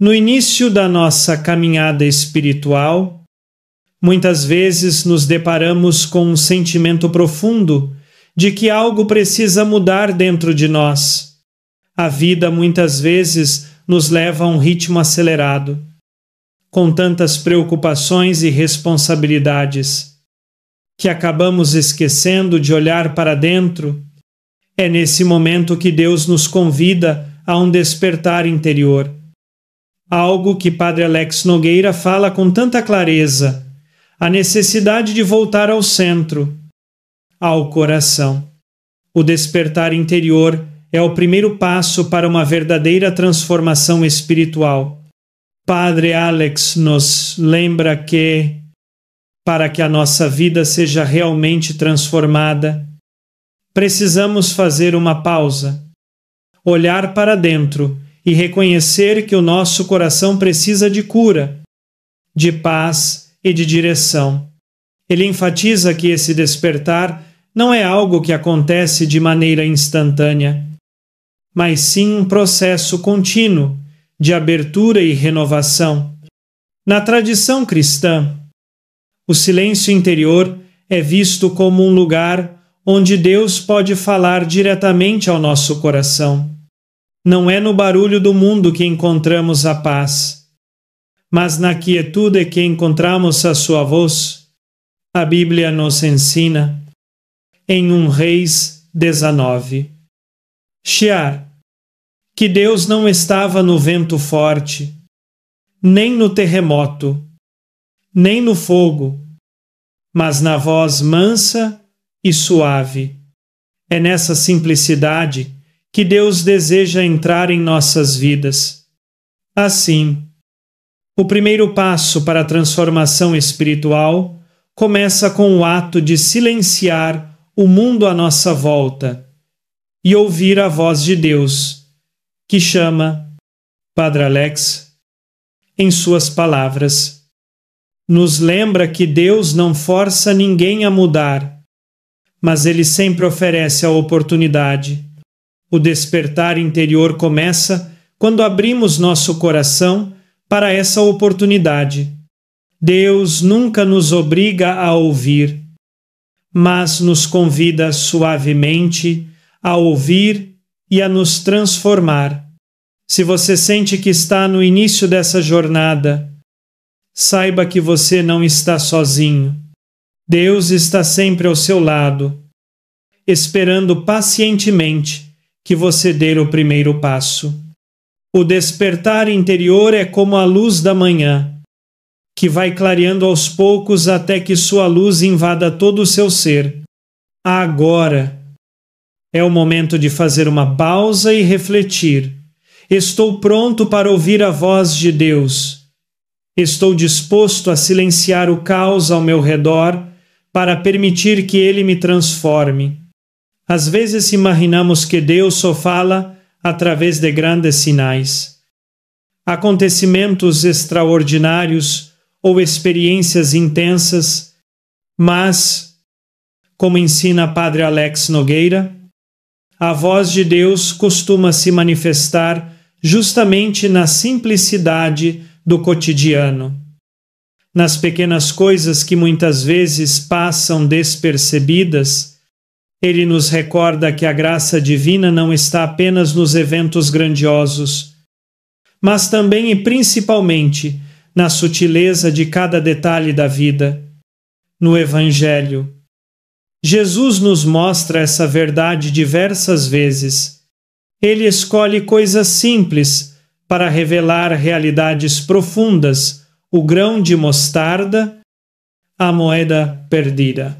No início da nossa caminhada espiritual, muitas vezes nos deparamos com um sentimento profundo de que algo precisa mudar dentro de nós. A vida muitas vezes nos leva a um ritmo acelerado, com tantas preocupações e responsabilidades, que acabamos esquecendo de olhar para dentro. É nesse momento que Deus nos convida a um despertar interior. Algo que Padre Alex Nogueira fala com tanta clareza: a necessidade de voltar ao centro, ao coração. O despertar interior é o primeiro passo para uma verdadeira transformação espiritual. Padre Alex nos lembra que, para que a nossa vida seja realmente transformada, precisamos fazer uma pausa, olhar para dentro e reconhecer que o nosso coração precisa de cura, de paz e de direção. Ele enfatiza que esse despertar não é algo que acontece de maneira instantânea, mas sim um processo contínuo de abertura e renovação. Na tradição cristã, o silêncio interior é visto como um lugar onde Deus pode falar diretamente ao nosso coração. Não é no barulho do mundo que encontramos a paz, mas na quietude que encontramos a sua voz. A Bíblia nos ensina em 1 Reis 19. Shiar, que Deus não estava no vento forte, nem no terremoto, nem no fogo, mas na voz mansa e suave. É nessa simplicidade que Deus deseja entrar em nossas vidas. Assim, o primeiro passo para a transformação espiritual começa com o ato de silenciar o mundo à nossa volta e ouvir a voz de Deus, que chama, Padre Alex, em suas palavras, nos lembra que Deus não força ninguém a mudar, mas Ele sempre oferece a oportunidade. O despertar interior começa quando abrimos nosso coração para essa oportunidade. Deus nunca nos obriga a ouvir, mas nos convida suavemente a ouvir e a nos transformar. Se você sente que está no início dessa jornada, saiba que você não está sozinho. Deus está sempre ao seu lado, esperando pacientemente que você dê o primeiro passo. O despertar interior é como a luz da manhã, que vai clareando aos poucos até que sua luz invada todo o seu ser. Agora é o momento de fazer uma pausa e refletir. Estou pronto para ouvir a voz de Deus. Estou disposto a silenciar o caos ao meu redor para permitir que Ele me transforme. Às vezes imaginamos que Deus só fala através de grandes sinais, acontecimentos extraordinários ou experiências intensas, mas, como ensina Padre Alex Nogueira, a voz de Deus costuma se manifestar justamente na simplicidade do cotidiano, nas pequenas coisas que muitas vezes passam despercebidas. Ele nos recorda que a graça divina não está apenas nos eventos grandiosos, mas também e principalmente na sutileza de cada detalhe da vida. No Evangelho, Jesus nos mostra essa verdade diversas vezes. Ele escolhe coisas simples para revelar realidades profundas, o grão de mostarda, a moeda perdida,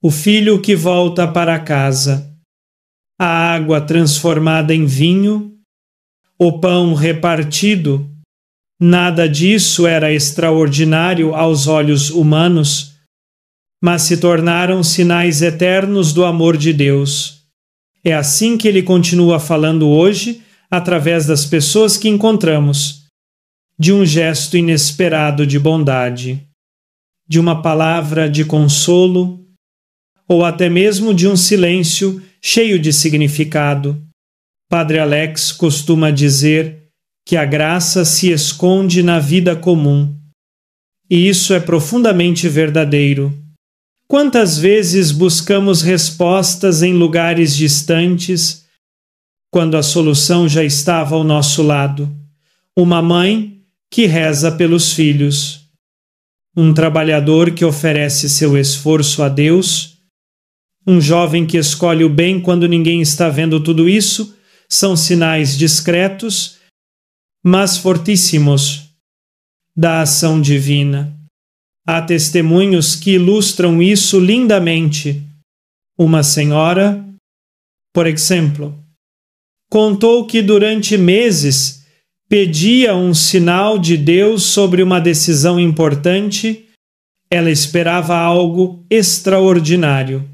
o filho que volta para casa, a água transformada em vinho, o pão repartido. Nada disso era extraordinário aos olhos humanos, mas se tornaram sinais eternos do amor de Deus. É assim que ele continua falando hoje, através das pessoas que encontramos, de um gesto inesperado de bondade, de uma palavra de consolo, ou até mesmo de um silêncio cheio de significado. Padre Alex costuma dizer que a graça se esconde na vida comum. E isso é profundamente verdadeiro. Quantas vezes buscamos respostas em lugares distantes, quando a solução já estava ao nosso lado? Uma mãe que reza pelos filhos, um trabalhador que oferece seu esforço a Deus, um jovem que escolhe o bem quando ninguém está vendo tudo isso, são sinais discretos, mas fortíssimos, da ação divina. Há testemunhos que ilustram isso lindamente. Uma senhora, por exemplo, contou que durante meses pedia um sinal de Deus sobre uma decisão importante. Ela esperava algo extraordinário.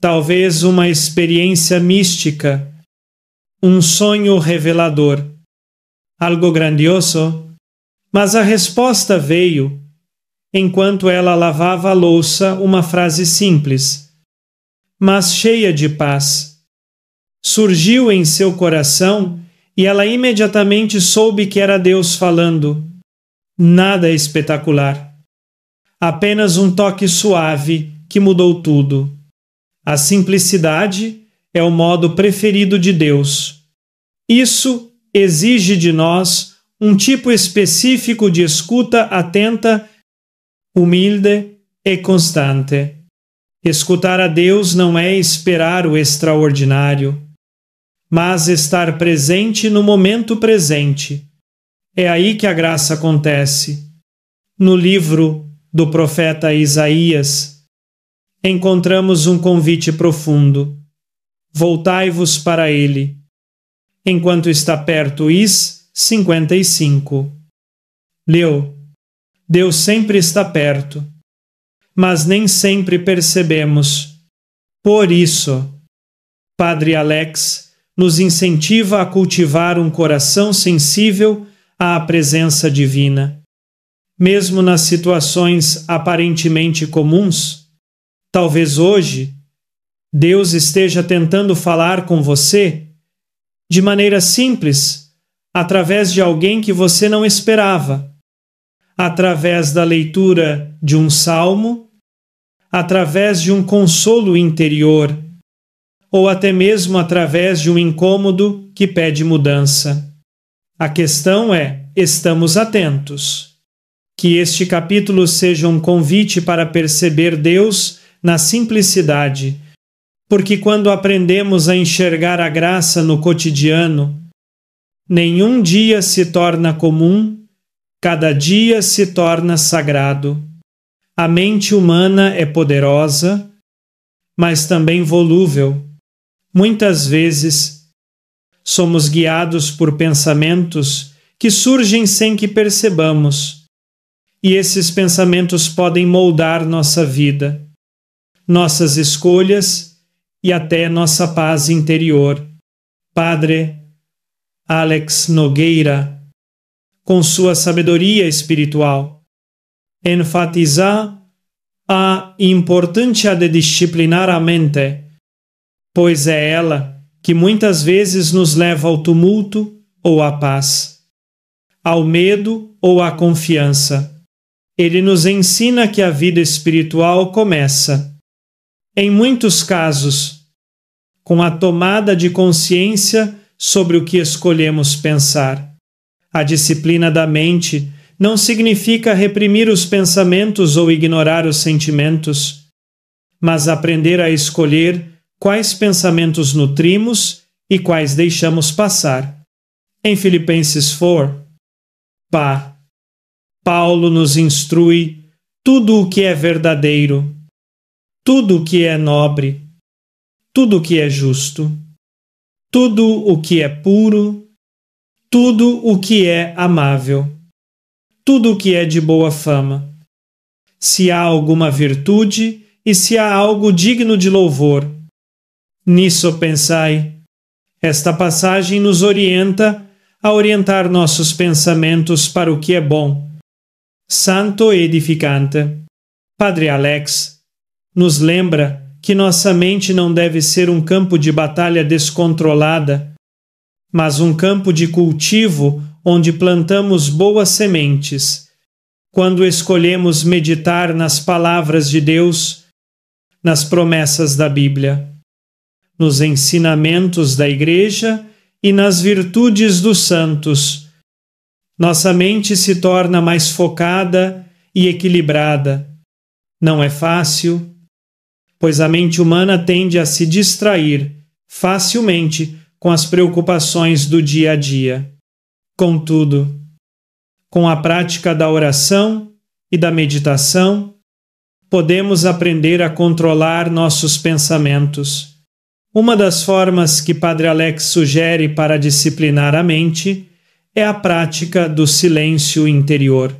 Talvez uma experiência mística, um sonho revelador, algo grandioso, mas a resposta veio enquanto ela lavava a louça, uma frase simples, mas cheia de paz. Surgiu em seu coração e ela imediatamente soube que era Deus falando. Nada espetacular. Apenas um toque suave que mudou tudo. A simplicidade é o modo preferido de Deus. Isso exige de nós um tipo específico de escuta atenta, humilde e constante. Escutar a Deus não é esperar o extraordinário, mas estar presente no momento presente. É aí que a graça acontece. No livro do profeta Isaías, encontramos um convite profundo. Voltai-vos para ele. Enquanto está perto, Is 55. Leu. Deus sempre está perto, mas nem sempre percebemos. Por isso, Padre Alex nos incentiva a cultivar um coração sensível à presença divina. Mesmo nas situações aparentemente comuns, talvez hoje Deus esteja tentando falar com você de maneira simples, através de alguém que você não esperava, através da leitura de um salmo, através de um consolo interior, ou até mesmo através de um incômodo que pede mudança. A questão é: estamos atentos? Que este capítulo seja um convite para perceber Deus na simplicidade, porque quando aprendemos a enxergar a graça no cotidiano, nenhum dia se torna comum, cada dia se torna sagrado. A mente humana é poderosa, mas também volúvel. Muitas vezes, somos guiados por pensamentos que surgem sem que percebamos, e esses pensamentos podem moldar nossa vida, nossas escolhas e até nossa paz interior. Padre Alex Nogueira, com sua sabedoria espiritual, enfatiza a importância de disciplinar a mente, pois é ela que muitas vezes nos leva ao tumulto ou à paz, ao medo ou à confiança. Ele nos ensina que a vida espiritual começa, em muitos casos, com a tomada de consciência sobre o que escolhemos pensar. A disciplina da mente não significa reprimir os pensamentos ou ignorar os sentimentos, mas aprender a escolher quais pensamentos nutrimos e quais deixamos passar. Em Filipenses 4, Paulo nos instrui tudo o que é verdadeiro, tudo o que é nobre, tudo o que é justo, tudo o que é puro, tudo o que é amável, tudo o que é de boa fama. Se há alguma virtude e se há algo digno de louvor, nisso pensai. Esta passagem nos orienta a orientar nossos pensamentos para o que é bom, santo e edificante. Padre Alex nos lembra que nossa mente não deve ser um campo de batalha descontrolada, mas um campo de cultivo onde plantamos boas sementes, quando escolhemos meditar nas palavras de Deus, nas promessas da Bíblia, nos ensinamentos da Igreja e nas virtudes dos santos. Nossa mente se torna mais focada e equilibrada. Não é fácil, pois a mente humana tende a se distrair facilmente com as preocupações do dia a dia. Contudo, com a prática da oração e da meditação, podemos aprender a controlar nossos pensamentos. Uma das formas que Padre Alex sugere para disciplinar a mente é a prática do silêncio interior.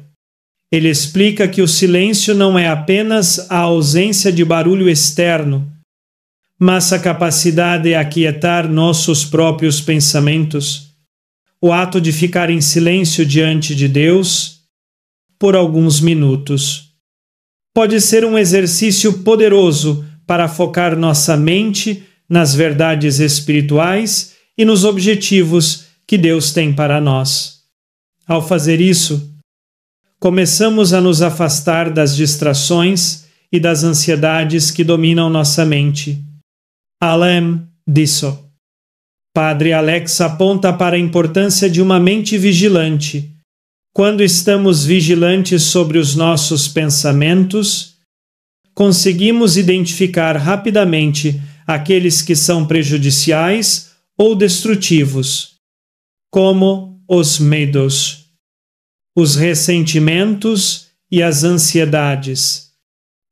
Ele explica que o silêncio não é apenas a ausência de barulho externo, mas a capacidade de aquietar nossos próprios pensamentos, o ato de ficar em silêncio diante de Deus por alguns minutos. Pode ser um exercício poderoso para focar nossa mente nas verdades espirituais e nos objetivos que Deus tem para nós. Ao fazer isso, começamos a nos afastar das distrações e das ansiedades que dominam nossa mente. Além disso, Padre Alex aponta para a importância de uma mente vigilante. Quando estamos vigilantes sobre os nossos pensamentos, conseguimos identificar rapidamente aqueles que são prejudiciais ou destrutivos, como os medos, os ressentimentos e as ansiedades.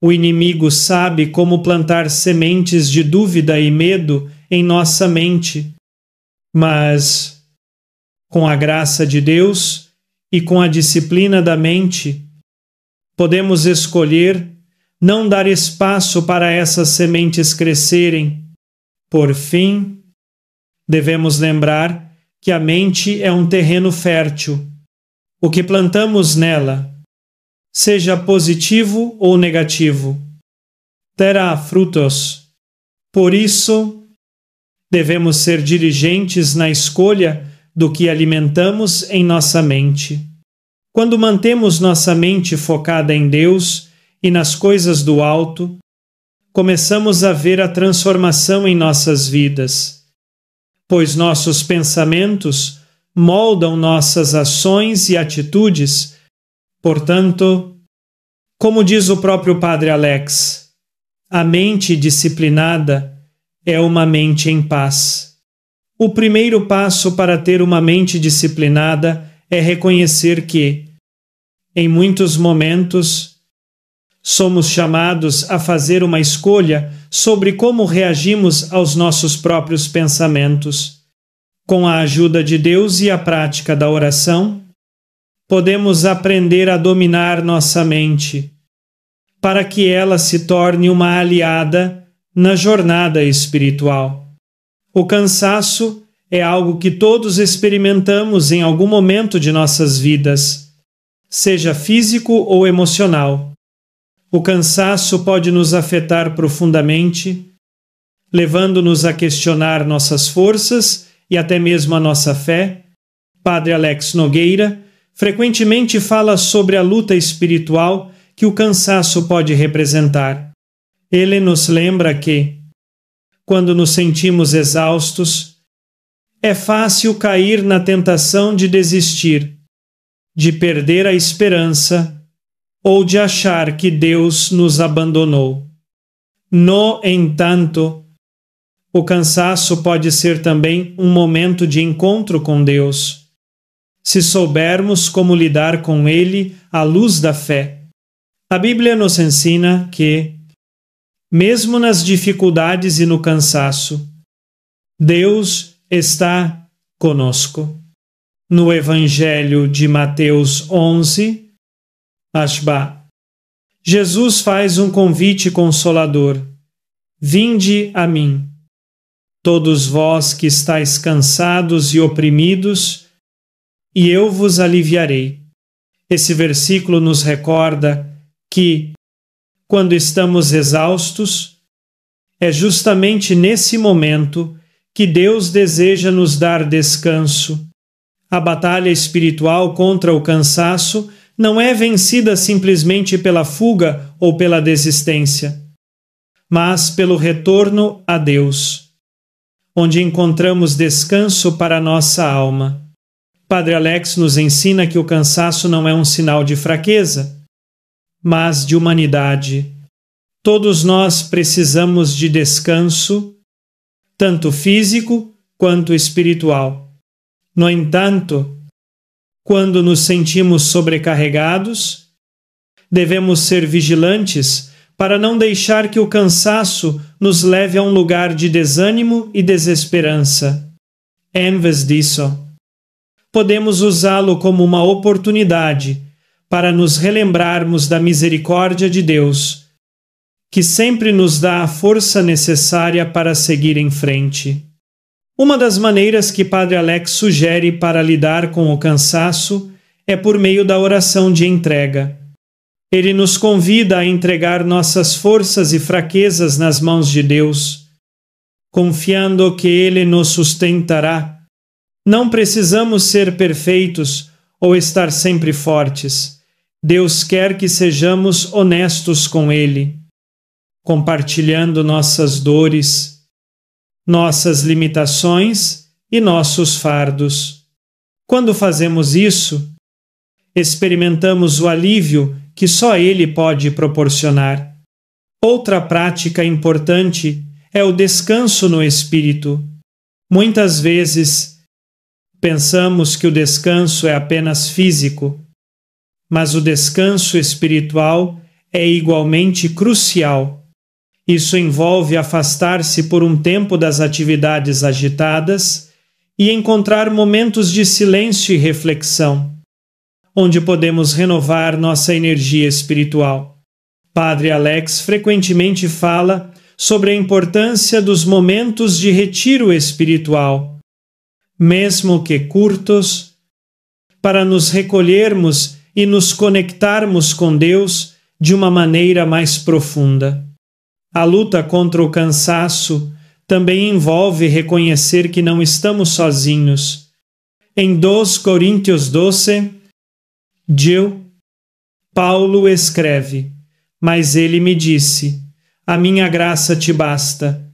O inimigo sabe como plantar sementes de dúvida e medo em nossa mente, mas, com a graça de Deus e com a disciplina da mente, podemos escolher não dar espaço para essas sementes crescerem. Por fim, devemos lembrar que a mente é um terreno fértil. O que plantamos nela, seja positivo ou negativo, terá frutos. Por isso, devemos ser diligentes na escolha do que alimentamos em nossa mente. Quando mantemos nossa mente focada em Deus e nas coisas do alto, começamos a ver a transformação em nossas vidas, pois nossos pensamentos moldam nossas ações e atitudes. Portanto, como diz o próprio Padre Alex, a mente disciplinada é uma mente em paz. O primeiro passo para ter uma mente disciplinada é reconhecer que, em muitos momentos, somos chamados a fazer uma escolha sobre como reagimos aos nossos próprios pensamentos. Com a ajuda de Deus e a prática da oração, podemos aprender a dominar nossa mente, para que ela se torne uma aliada na jornada espiritual. O cansaço é algo que todos experimentamos em algum momento de nossas vidas, seja físico ou emocional. O cansaço pode nos afetar profundamente, levando-nos a questionar nossas forças e até mesmo a nossa fé. Padre Alex Nogueira frequentemente fala sobre a luta espiritual que o cansaço pode representar. Ele nos lembra que, quando nos sentimos exaustos, é fácil cair na tentação de desistir, de perder a esperança ou de achar que Deus nos abandonou. No entanto, o cansaço pode ser também um momento de encontro com Deus, se soubermos como lidar com ele à luz da fé. A Bíblia nos ensina que, mesmo nas dificuldades e no cansaço, Deus está conosco. No Evangelho de Mateus 11, Ashba, Jesus faz um convite consolador: vinde a mim, todos vós que estáis cansados e oprimidos, e eu vos aliviarei. Esse versículo nos recorda que, quando estamos exaustos, é justamente nesse momento que Deus deseja nos dar descanso, A batalha espiritual contra o cansaço não é vencida simplesmente pela fuga ou pela desistência, mas pelo retorno a Deus, onde encontramos descanso para a nossa alma. Padre Alex nos ensina que o cansaço não é um sinal de fraqueza, mas de humanidade. Todos nós precisamos de descanso, tanto físico quanto espiritual. No entanto, quando nos sentimos sobrecarregados, devemos ser vigilantes para não deixar que o cansaço nos leve a um lugar de desânimo e desesperança. Em vez disso, podemos usá-lo como uma oportunidade para nos relembrarmos da misericórdia de Deus, que sempre nos dá a força necessária para seguir em frente. Uma das maneiras que Padre Alex sugere para lidar com o cansaço é por meio da oração de entrega. Ele nos convida a entregar nossas forças e fraquezas nas mãos de Deus, confiando que Ele nos sustentará. Não precisamos ser perfeitos ou estar sempre fortes. Deus quer que sejamos honestos com Ele, compartilhando nossas dores, nossas limitações e nossos fardos. Quando fazemos isso, experimentamos o alívio que só Ele pode proporcionar. Outra prática importante é o descanso no espírito. Muitas vezes pensamos que o descanso é apenas físico, mas o descanso espiritual é igualmente crucial. Isso envolve afastar-se por um tempo das atividades agitadas e encontrar momentos de silêncio e reflexão, onde podemos renovar nossa energia espiritual. Padre Alex frequentemente fala sobre a importância dos momentos de retiro espiritual, mesmo que curtos, para nos recolhermos e nos conectarmos com Deus de uma maneira mais profunda. A luta contra o cansaço também envolve reconhecer que não estamos sozinhos. Em 2 Coríntios 12, Paulo escreve: "Mas ele me disse, a minha graça te basta,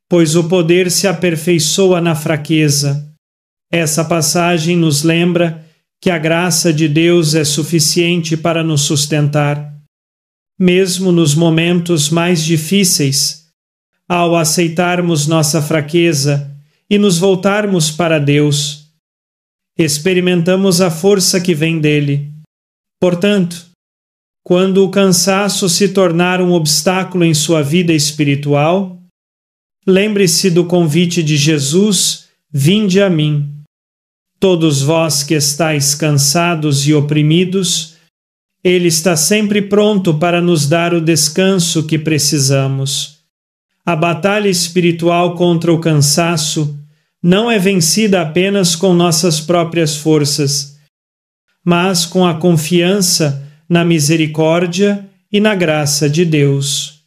pois o poder se aperfeiçoa na fraqueza." Essa passagem nos lembra que a graça de Deus é suficiente para nos sustentar. Mesmo nos momentos mais difíceis, ao aceitarmos nossa fraqueza e nos voltarmos para Deus, experimentamos a força que vem dele. Portanto, quando o cansaço se tornar um obstáculo em sua vida espiritual, lembre-se do convite de Jesus: "Vinde a mim, todos vós que estáis cansados e oprimidos." Ele está sempre pronto para nos dar o descanso que precisamos. A batalha espiritual contra o cansaço não é vencida apenas com nossas próprias forças, mas com a confiança na misericórdia e na graça de Deus.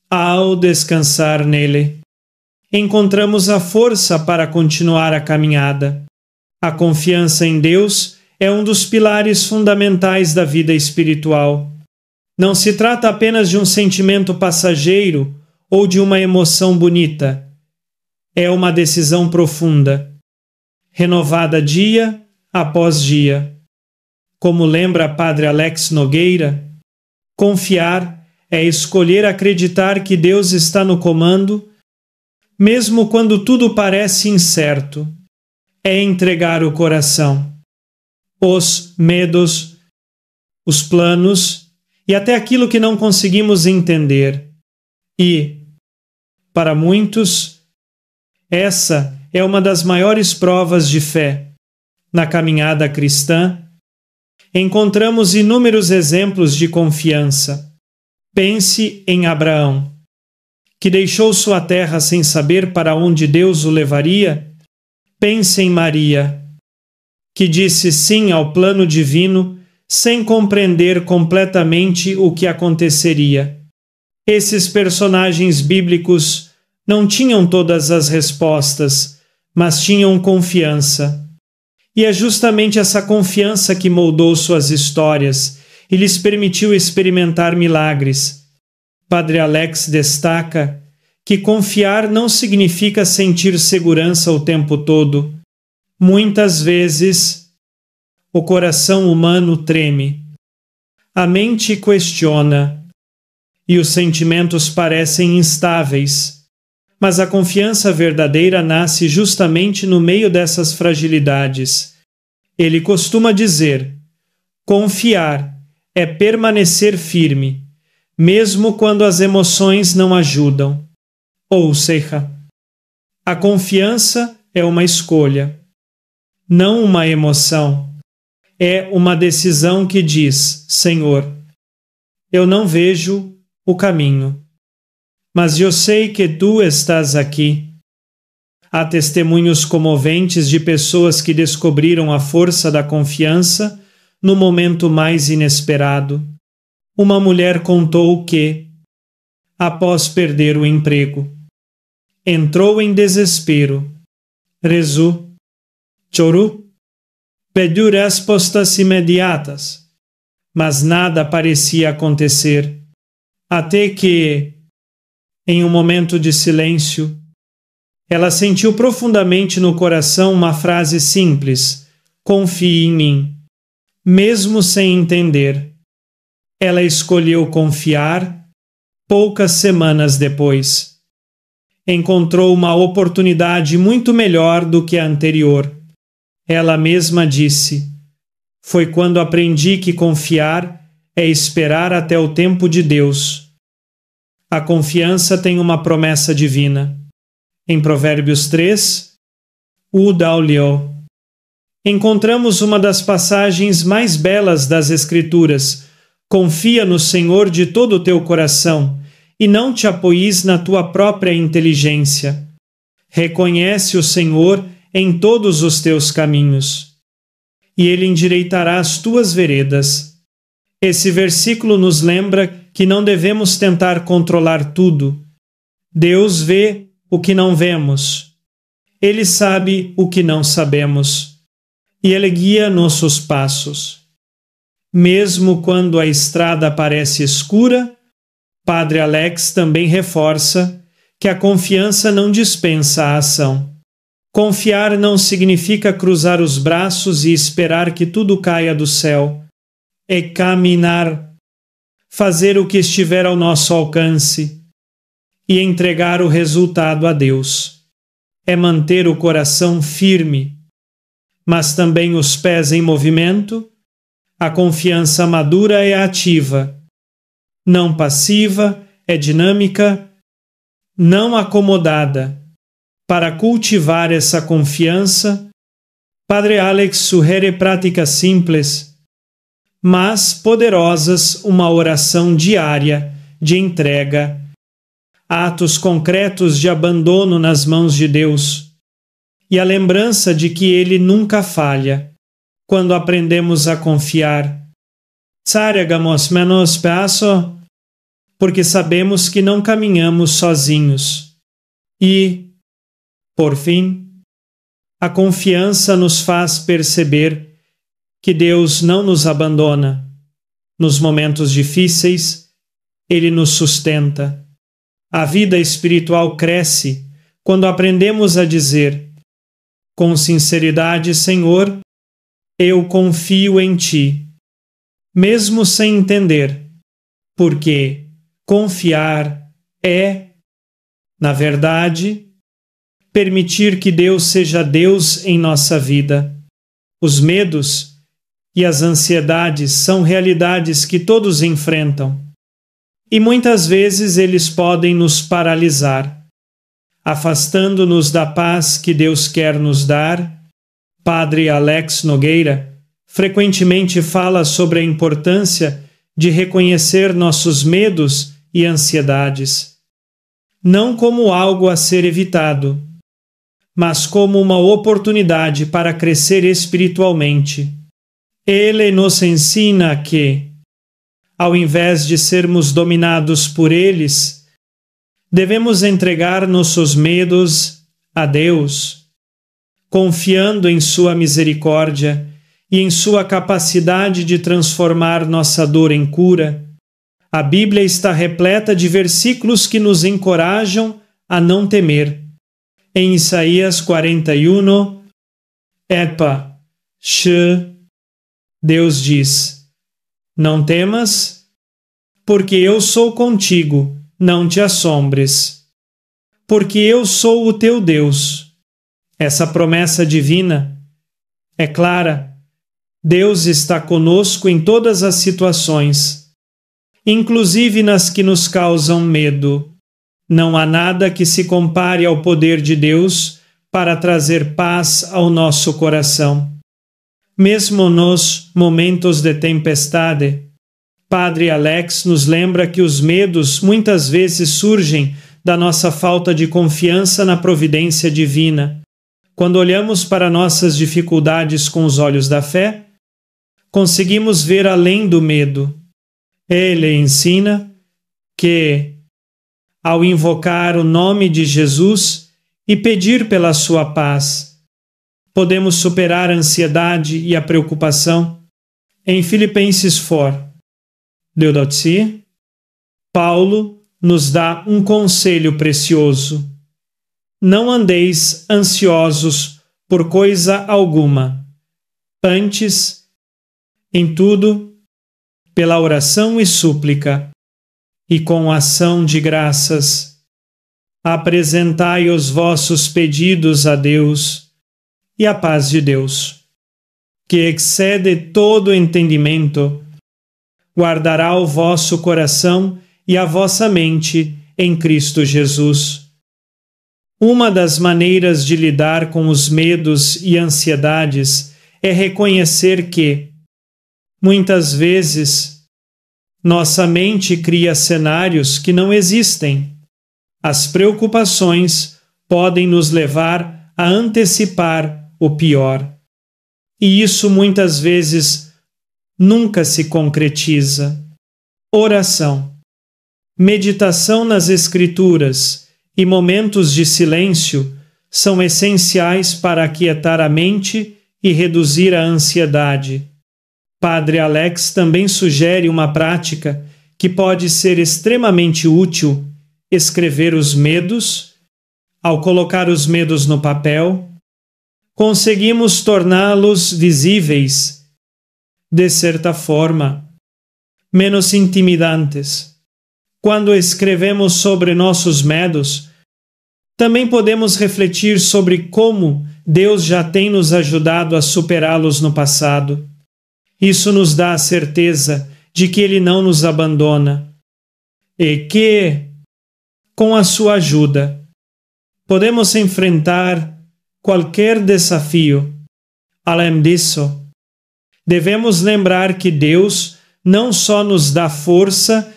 Ao descansar nele, encontramos a força para continuar a caminhada. A confiança em Deus é um dos pilares fundamentais da vida espiritual. Não se trata apenas de um sentimento passageiro ou de uma emoção bonita. É uma decisão profunda, renovada dia após dia. Como lembra Padre Alex Nogueira, confiar é escolher acreditar que Deus está no comando, mesmo quando tudo parece incerto. É entregar o coração, os medos, os planos e até aquilo que não conseguimos entender. E, para muitos, essa é uma das maiores provas de fé. Na caminhada cristã, encontramos inúmeros exemplos de confiança. Pense em Abraão, que deixou sua terra sem saber para onde Deus o levaria. Pense em Maria, que disse sim ao plano divino sem compreender completamente o que aconteceria. Esses personagens bíblicos não tinham todas as respostas, mas tinham confiança. E é justamente essa confiança que moldou suas histórias e lhes permitiu experimentar milagres. Padre Alex destaca que confiar não significa sentir segurança o tempo todo. Muitas vezes, o coração humano treme, a mente questiona e os sentimentos parecem instáveis. Mas a confiança verdadeira nasce justamente no meio dessas fragilidades. Ele costuma dizer: confiar é permanecer firme, mesmo quando as emoções não ajudam. Ou seja, a confiança é uma escolha, não uma emoção. É uma decisão que diz: Senhor, eu não vejo o caminho, mas eu sei que Tu estás aqui. Há testemunhos comoventes de pessoas que descobriram a força da confiança no momento mais inesperado. Uma mulher contou que, após perder o emprego, entrou em desespero, rezou, chorou, pediu respostas imediatas, mas nada parecia acontecer, até que, em um momento de silêncio, ela sentiu profundamente no coração uma frase simples: confie em mim. Mesmo sem entender, ela escolheu confiar. Poucas semanas depois, encontrou uma oportunidade muito melhor do que a anterior. Ela mesma disse: foi quando aprendi que confiar é esperar até o tempo de Deus. A confiança tem uma promessa divina. Em Provérbios 3, Udaulio, encontramos uma das passagens mais belas das Escrituras: confia no Senhor de todo o teu coração e não te apoies na tua própria inteligência. Reconhece o Senhor em todos os teus caminhos, e Ele endireitará as tuas veredas. Esse versículo nos lembra que não devemos tentar controlar tudo. Deus vê o que não vemos. Ele sabe o que não sabemos. E Ele guia nossos passos. Mesmo quando a estrada parece escura, Padre Alex também reforça que a confiança não dispensa a ação. Confiar não significa cruzar os braços e esperar que tudo caia do céu. É caminhar, fazer o que estiver ao nosso alcance e entregar o resultado a Deus. É manter o coração firme, mas também os pés em movimento. A confiança madura é ativa, não passiva, é dinâmica, não acomodada. Para cultivar essa confiança, Padre Alex sugere práticas simples, mas poderosas, uma oração diária de entrega, atos concretos de abandono nas mãos de Deus e a lembrança de que Ele nunca falha. Quando aprendemos a confiar, Tsaragamos menos peço, porque sabemos que não caminhamos sozinhos. E, por fim, a confiança nos faz perceber que Deus não nos abandona. Nos momentos difíceis, Ele nos sustenta. A vida espiritual cresce quando aprendemos a dizer: com sinceridade, Senhor, eu confio em Ti, mesmo sem entender, porque confiar é, na verdade, permitir que Deus seja Deus em nossa vida. Os medos e as ansiedades são realidades que todos enfrentam, e muitas vezes eles podem nos paralisar, afastando-nos da paz que Deus quer nos dar. Padre Alex Nogueira frequentemente fala sobre a importância de reconhecer nossos medos e ansiedades, não como algo a ser evitado, mas como uma oportunidade para crescer espiritualmente. Ele nos ensina que, ao invés de sermos dominados por eles, devemos entregar nossos medos a Deus. confiando em sua misericórdia e em sua capacidade de transformar nossa dor em cura, a Bíblia está repleta de versículos que nos encorajam a não temer. Em Isaías 41, Epa, Deus diz: não temas, porque eu sou contigo, não te assombres, porque eu sou o teu Deus. Essa promessa divina é clara. Deus está conosco em todas as situações, inclusive nas que nos causam medo. Não há nada que se compare ao poder de Deus para trazer paz ao nosso coração. Mesmo nos momentos de tempestade, Padre Alex nos lembra que os medos muitas vezes surgem da nossa falta de confiança na providência divina. Quando olhamos para nossas dificuldades com os olhos da fé, conseguimos ver além do medo. Ele ensina que, ao invocar o nome de Jesus e pedir pela sua paz, podemos superar a ansiedade e a preocupação. Em Filipenses 4, Deudotsi, Paulo nos dá um conselho precioso. Não andeis ansiosos por coisa alguma. Antes, em tudo, pela oração e súplica, e com ação de graças, apresentai os vossos pedidos a Deus, e a paz de Deus, que excede todo entendimento, guardará o vosso coração e a vossa mente em Cristo Jesus. Uma das maneiras de lidar com os medos e ansiedades é reconhecer que, muitas vezes, nossa mente cria cenários que não existem. As preocupações podem nos levar a antecipar o pior. E isso muitas vezes nunca se concretiza. Oração, meditação nas Escrituras e momentos de silêncio são essenciais para aquietar a mente e reduzir a ansiedade. Padre Alex também sugere uma prática que pode ser extremamente útil: escrever os medos. Ao colocar os medos no papel, conseguimos torná-los visíveis, de certa forma, menos intimidantes. Quando escrevemos sobre nossos medos, também podemos refletir sobre como Deus já tem nos ajudado a superá-los no passado. Isso nos dá a certeza de que Ele não nos abandona e que, com a sua ajuda, podemos enfrentar qualquer desafio. Além disso, devemos lembrar que Deus não só nos dá força,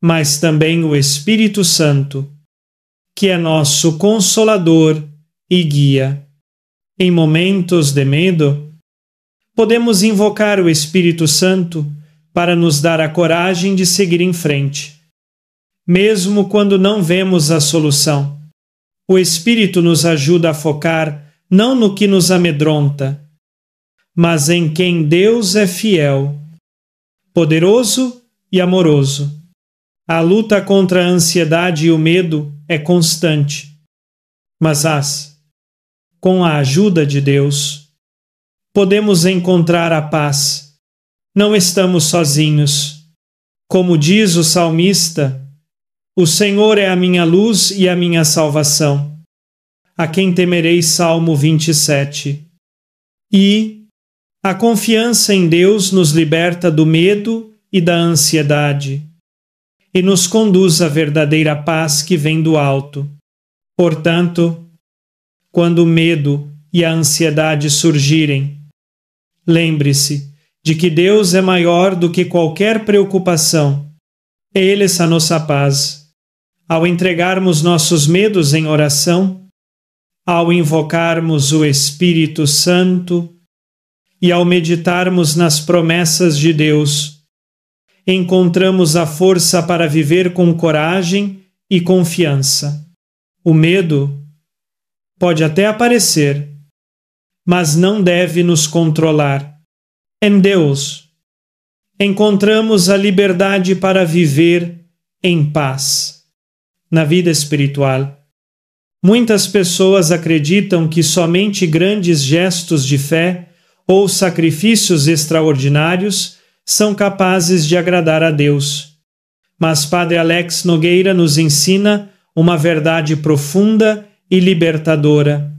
mas também o Espírito Santo, que é nosso consolador e guia. Em momentos de medo, podemos invocar o Espírito Santo para nos dar a coragem de seguir em frente. Mesmo quando não vemos a solução, o Espírito nos ajuda a focar não no que nos amedronta, mas em quem Deus é fiel, poderoso e amoroso. A luta contra a ansiedade e o medo é constante, mas com a ajuda de Deus, podemos encontrar a paz. Não estamos sozinhos. Como diz o salmista, o Senhor é a minha luz e a minha salvação. A quem temerei? Salmo 27. E a confiança em Deus nos liberta do medo e da ansiedade e nos conduz à verdadeira paz que vem do alto. Portanto, quando o medo e a ansiedade surgirem, lembre-se de que Deus é maior do que qualquer preocupação. Ele é a nossa paz. Ao entregarmos nossos medos em oração, ao invocarmos o Espírito Santo e ao meditarmos nas promessas de Deus, encontramos a força para viver com coragem e confiança. O medo pode até aparecer, mas não deve nos controlar. Em Deus, encontramos a liberdade para viver em paz. Na vida espiritual, muitas pessoas acreditam que somente grandes gestos de fé ou sacrifícios extraordinários são capazes de agradar a Deus. Mas Padre Alex Nogueira nos ensina uma verdade profunda e libertadora.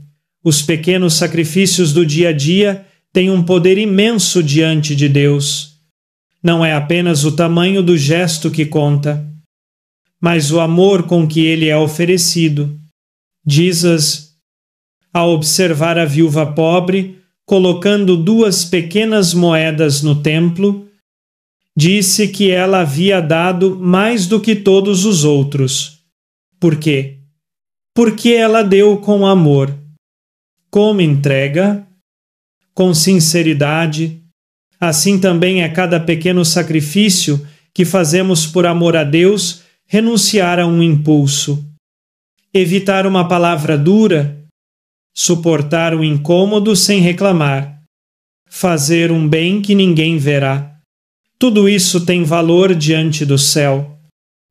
Os pequenos sacrifícios do dia a dia têm um poder imenso diante de Deus. Não é apenas o tamanho do gesto que conta, mas o amor com que ele é oferecido. Jesus, ao observar a viúva pobre colocando 2 pequenas moedas no templo, disse que ela havia dado mais do que todos os outros. Por quê? Porque ela deu com amor, com entrega, com sinceridade. Assim também é cada pequeno sacrifício que fazemos por amor a Deus renunciar a um impulso, evitar uma palavra dura, suportar o incômodo sem reclamar, fazer um bem que ninguém verá. Tudo isso tem valor diante do céu.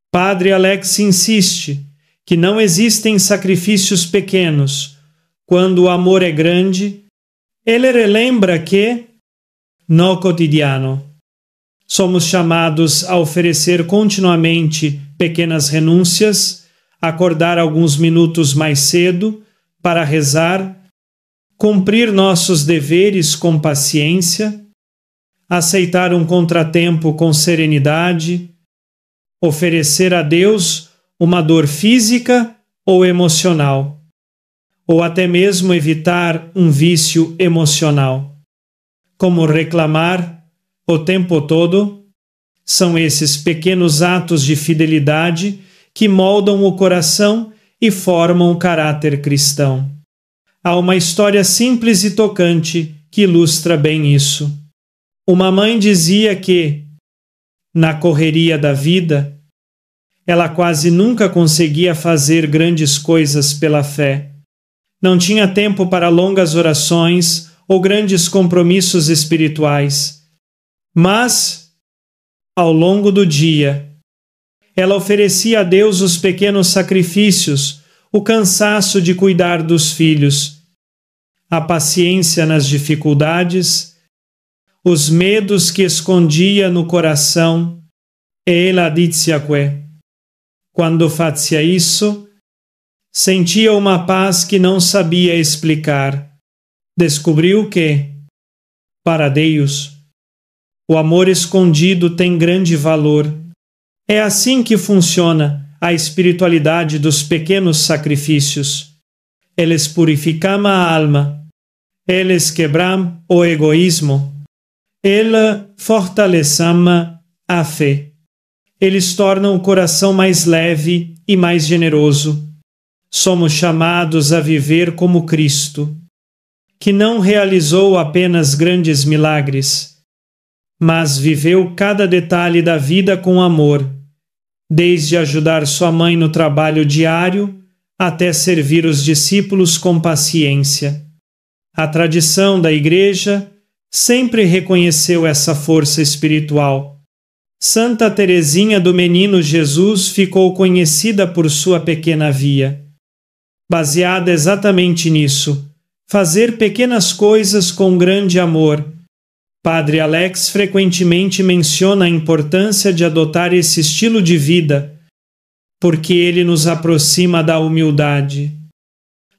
Padre Alex insiste que não existem sacrifícios pequenos. Quando o amor é grande, ele relembra que, no cotidiano, somos chamados a oferecer continuamente pequenas renúncias, acordar alguns minutos mais cedo para rezar, cumprir nossos deveres com paciência, aceitar um contratempo com serenidade, oferecer a Deus uma dor física ou emocional, ou até mesmo evitar um vício emocional, como reclamar o tempo todo. São esses pequenos atos de fidelidade que moldam o coração e formam o caráter cristão. Há uma história simples e tocante que ilustra bem isso. Uma mãe dizia que, na correria da vida, ela quase nunca conseguia fazer grandes coisas pela fé. Não tinha tempo para longas orações ou grandes compromissos espirituais. Mas, ao longo do dia, ela oferecia a Deus os pequenos sacrifícios, o cansaço de cuidar dos filhos, a paciência nas dificuldades, os medos que escondia no coração, e ela dizia-que, quando fazia isso, sentia uma paz que não sabia explicar. Descobriu que, para Deus, o amor escondido tem grande valor. É assim que funciona a espiritualidade dos pequenos sacrifícios. Eles purificam a alma, eles quebram o egoísmo, eles fortalecem a fé. Eles tornam o coração mais leve e mais generoso. Somos chamados a viver como Cristo, que não realizou apenas grandes milagres, mas viveu cada detalhe da vida com amor, desde ajudar sua mãe no trabalho diário até servir os discípulos com paciência. A tradição da Igreja sempre reconheceu essa força espiritual. Santa Teresinha do Menino Jesus ficou conhecida por sua pequena via. Baseada exatamente nisso, fazer pequenas coisas com grande amor, Padre Alex frequentemente menciona a importância de adotar esse estilo de vida, porque ele nos aproxima da humildade,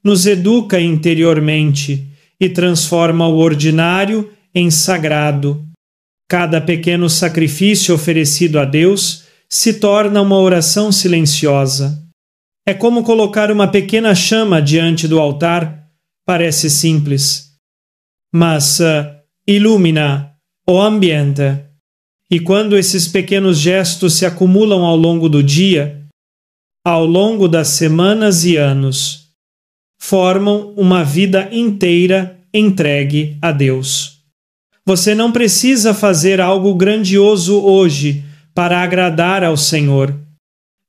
nos educa interiormente e transforma o ordinário em sagrado. Cada pequeno sacrifício oferecido a Deus se torna uma oração silenciosa. É como colocar uma pequena chama diante do altar. Parece simples, mas ilumina o ambiente. E quando esses pequenos gestos se acumulam ao longo do dia, ao longo das semanas e anos, formam uma vida inteira entregue a Deus. Você não precisa fazer algo grandioso hoje para agradar ao Senhor.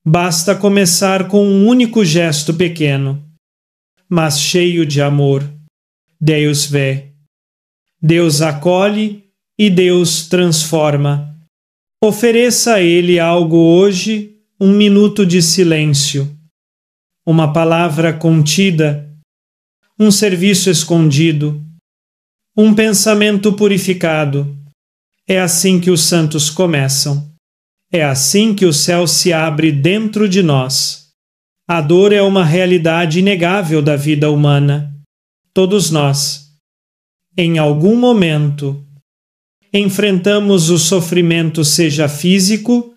Basta começar com um único gesto pequeno, mas cheio de amor. Deus vê. Deus acolhe e Deus transforma. Ofereça a Ele algo hoje, um minuto de silêncio, uma palavra contida, um serviço escondido, um pensamento purificado. É assim que os santos começam. É assim que o céu se abre dentro de nós. A dor é uma realidade inegável da vida humana. Todos nós, em algum momento, enfrentamos o sofrimento, seja físico,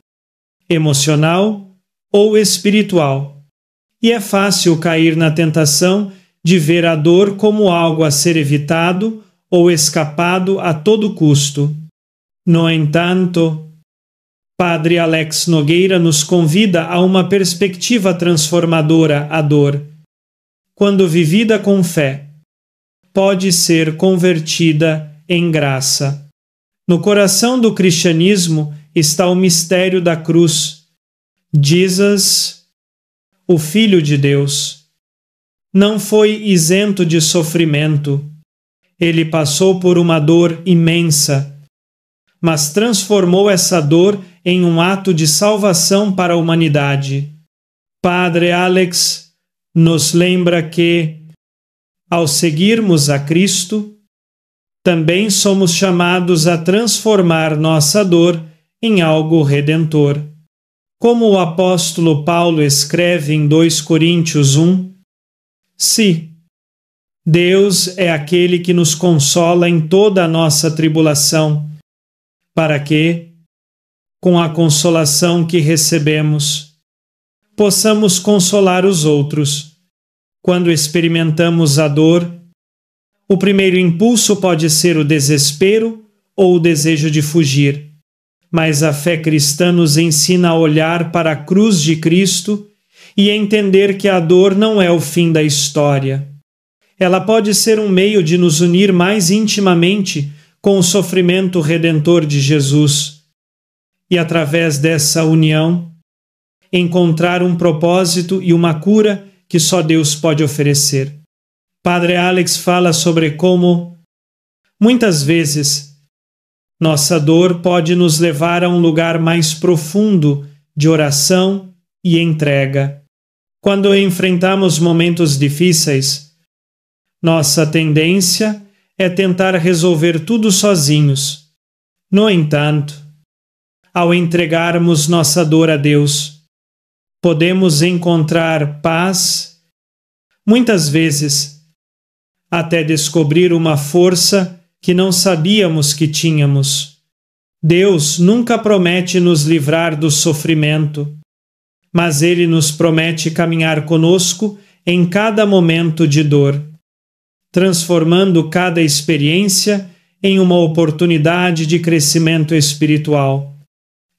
emocional ou espiritual. E é fácil cair na tentação de ver a dor como algo a ser evitado ou escapado a todo custo. No entanto, Padre Alex Nogueira nos convida a uma perspectiva transformadora à dor. Quando vivida com fé, pode ser convertida em graça. No coração do cristianismo está o mistério da cruz. Jesus, o Filho de Deus, não foi isento de sofrimento. Ele passou por uma dor imensa, mas transformou essa dor em um ato de salvação para a humanidade. Padre Alex nos lembra que, ao seguirmos a Cristo, também somos chamados a transformar nossa dor em algo redentor. Como o apóstolo Paulo escreve em 2 Coríntios 1, se Deus é aquele que nos consola em toda a nossa tribulação, para que, com a consolação que recebemos, possamos consolar os outros. Quando experimentamos a dor, o primeiro impulso pode ser o desespero ou o desejo de fugir, mas a fé cristã nos ensina a olhar para a cruz de Cristo e entender que a dor não é o fim da história. Ela pode ser um meio de nos unir mais intimamente com o sofrimento redentor de Jesus e, através dessa união, encontrar um propósito e uma cura que só Deus pode oferecer. Padre Alex fala sobre como, muitas vezes, nossa dor pode nos levar a um lugar mais profundo de oração e entrega. Quando enfrentamos momentos difíceis, nossa tendência é tentar resolver tudo sozinhos. No entanto, ao entregarmos nossa dor a Deus, podemos encontrar paz, muitas vezes, até descobrir uma força que não sabíamos que tínhamos. Deus nunca promete nos livrar do sofrimento, mas Ele nos promete caminhar conosco em cada momento de dor, transformando cada experiência em uma oportunidade de crescimento espiritual.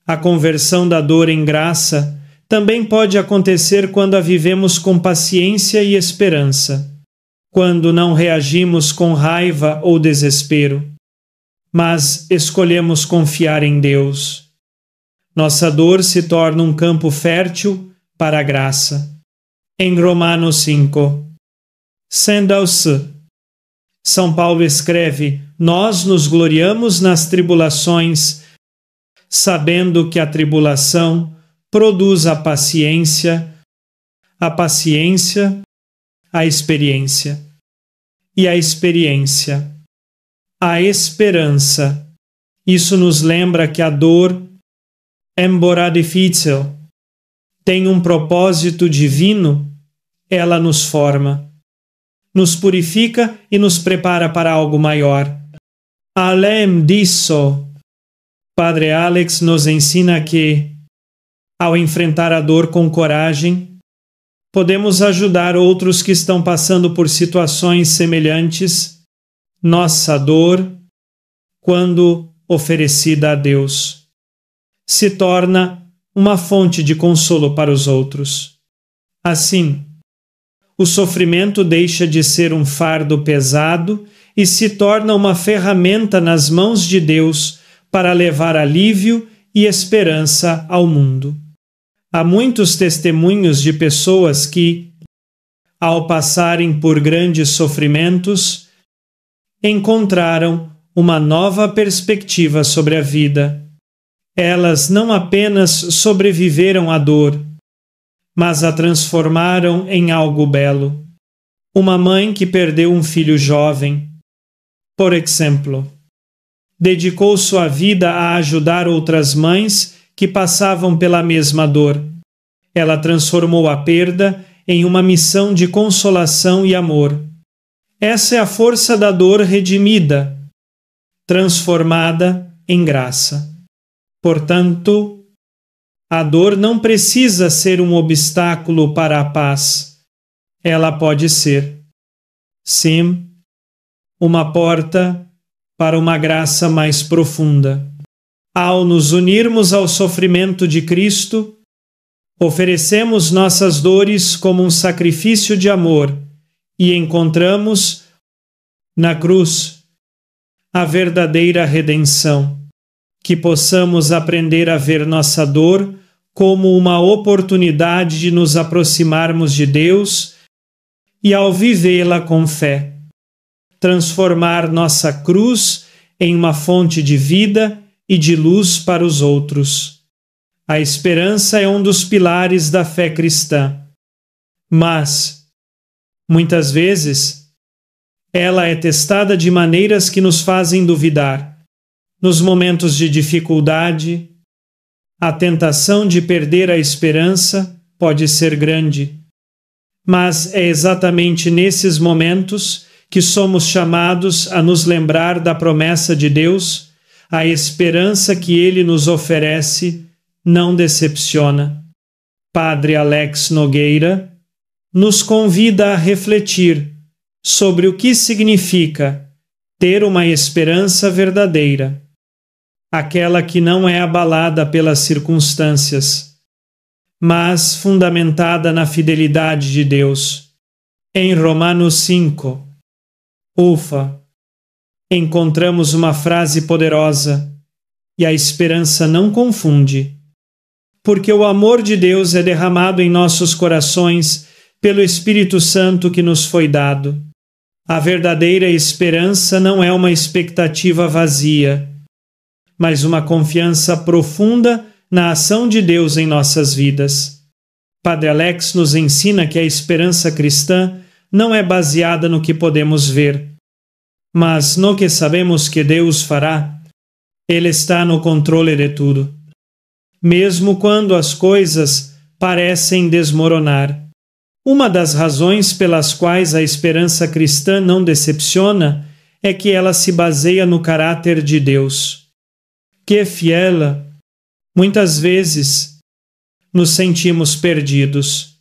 A conversão da dor em graça também pode acontecer quando a vivemos com paciência e esperança, quando não reagimos com raiva ou desespero, mas escolhemos confiar em Deus. Nossa dor se torna um campo fértil para a graça. Em Romanos 5, sendo-se, São Paulo escreve: nós nos gloriamos nas tribulações, sabendo que a tribulação produz a paciência, a experiência, e a experiência, a esperança. Isso nos lembra que a dor, embora difícil, tem um propósito divino. Ela nos forma, nos purifica e nos prepara para algo maior. Além disso, Padre Alex nos ensina que, ao enfrentar a dor com coragem, podemos ajudar outros que estão passando por situações semelhantes. Nossa dor, quando oferecida a Deus, se torna uma fonte de consolo para os outros. Assim, o sofrimento deixa de ser um fardo pesado e se torna uma ferramenta nas mãos de Deus para levar alívio e esperança ao mundo. Há muitos testemunhos de pessoas que, ao passarem por grandes sofrimentos, encontraram uma nova perspectiva sobre a vida. Elas não apenas sobreviveram à dor, mas a transformaram em algo belo. Uma mãe que perdeu um filho jovem, por exemplo, dedicou sua vida a ajudar outras mães que passavam pela mesma dor. Ela transformou a perda em uma missão de consolação e amor. Essa é a força da dor redimida, transformada em graça. Portanto, a dor não precisa ser um obstáculo para a paz. Ela pode ser, sim, uma porta para uma graça mais profunda. Ao nos unirmos ao sofrimento de Cristo, oferecemos nossas dores como um sacrifício de amor e encontramos na cruz a verdadeira redenção. Que possamos aprender a ver nossa dor como uma oportunidade de nos aproximarmos de Deus e, ao vivê-la com fé, transformar nossa cruz em uma fonte de vida e de luz para os outros. A esperança é um dos pilares da fé cristã, mas, muitas vezes, ela é testada de maneiras que nos fazem duvidar. Nos momentos de dificuldade, a tentação de perder a esperança pode ser grande, mas é exatamente nesses momentos que somos chamados a nos lembrar da promessa de Deus. A esperança que Ele nos oferece não decepciona. Padre Alex Nogueira nos convida a refletir sobre o que significa ter uma esperança verdadeira, aquela que não é abalada pelas circunstâncias, mas fundamentada na fidelidade de Deus. Em Romanos 5, encontramos uma frase poderosa: e a esperança não confunde, porque o amor de Deus é derramado em nossos corações pelo Espírito Santo que nos foi dado. A verdadeira esperança não é uma expectativa vazia, mas uma confiança profunda na ação de Deus em nossas vidas. Padre Alex nos ensina que a esperança cristã não é baseada no que podemos ver, mas no que sabemos que Deus fará. Ele está no controle de tudo, mesmo quando as coisas parecem desmoronar. Uma das razões pelas quais a esperança cristã não decepciona é que ela se baseia no caráter de Deus, que é fiel. Muitas vezes nos sentimos perdidos,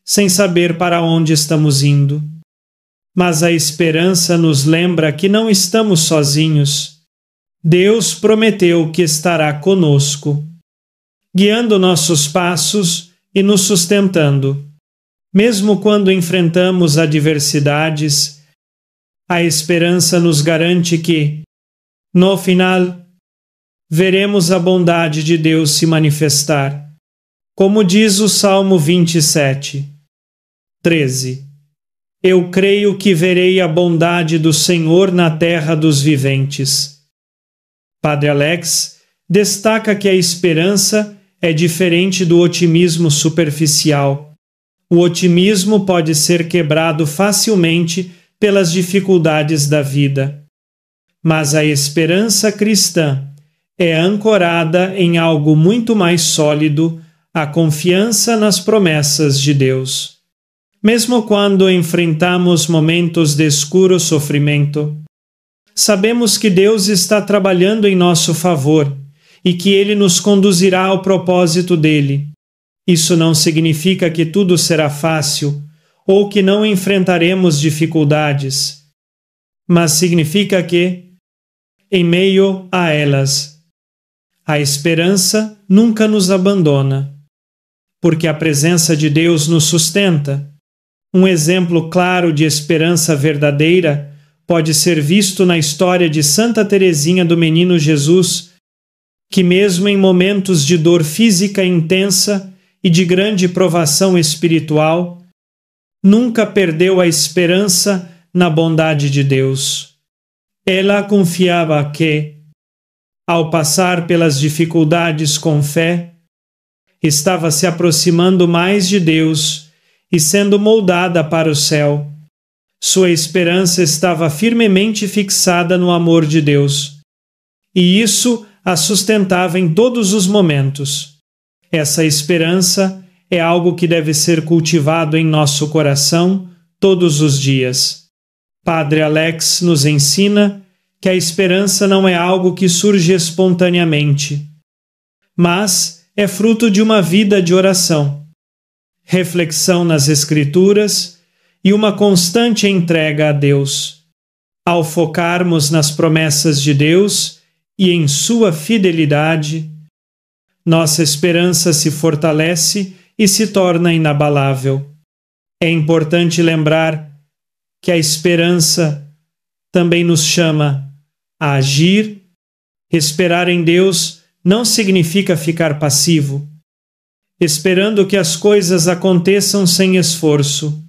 sem saber para onde estamos indo. Mas a esperança nos lembra que não estamos sozinhos. Deus prometeu que estará conosco, guiando nossos passos e nos sustentando. Mesmo quando enfrentamos adversidades, a esperança nos garante que, no final, veremos a bondade de Deus se manifestar. Como diz o Salmo 27, 13: Eu creio que verei a bondade do Senhor na terra dos viventes. Padre Alex destaca que a esperança é diferente do otimismo superficial. O otimismo pode ser quebrado facilmente pelas dificuldades da vida, mas a esperança cristã é ancorada em algo muito mais sólido, a confiança nas promessas de Deus. Mesmo quando enfrentamos momentos de escuro sofrimento, sabemos que Deus está trabalhando em nosso favor e que Ele nos conduzirá ao propósito dele. Isso não significa que tudo será fácil ou que não enfrentaremos dificuldades, mas significa que, em meio a elas, a esperança nunca nos abandona, porque a presença de Deus nos sustenta. Um exemplo claro de esperança verdadeira pode ser visto na história de Santa Teresinha do Menino Jesus, que mesmo em momentos de dor física intensa e de grande provação espiritual, nunca perdeu a esperança na bondade de Deus. Ela confiava que, ao passar pelas dificuldades com fé, estava se aproximando mais de Deus e sendo moldada para o céu. Sua esperança estava firmemente fixada no amor de Deus, e isso a sustentava em todos os momentos. Essa esperança é algo que deve ser cultivado em nosso coração todos os dias. Padre Alex nos ensina que a esperança não é algo que surge espontaneamente, mas é fruto de uma vida de oração, reflexão nas Escrituras e uma constante entrega a Deus. Ao focarmos nas promessas de Deus e em sua fidelidade, nossa esperança se fortalece e se torna inabalável. É importante lembrar que a esperança também nos chama a agir. Esperar em Deus não significa ficar passivo, esperando que as coisas aconteçam sem esforço.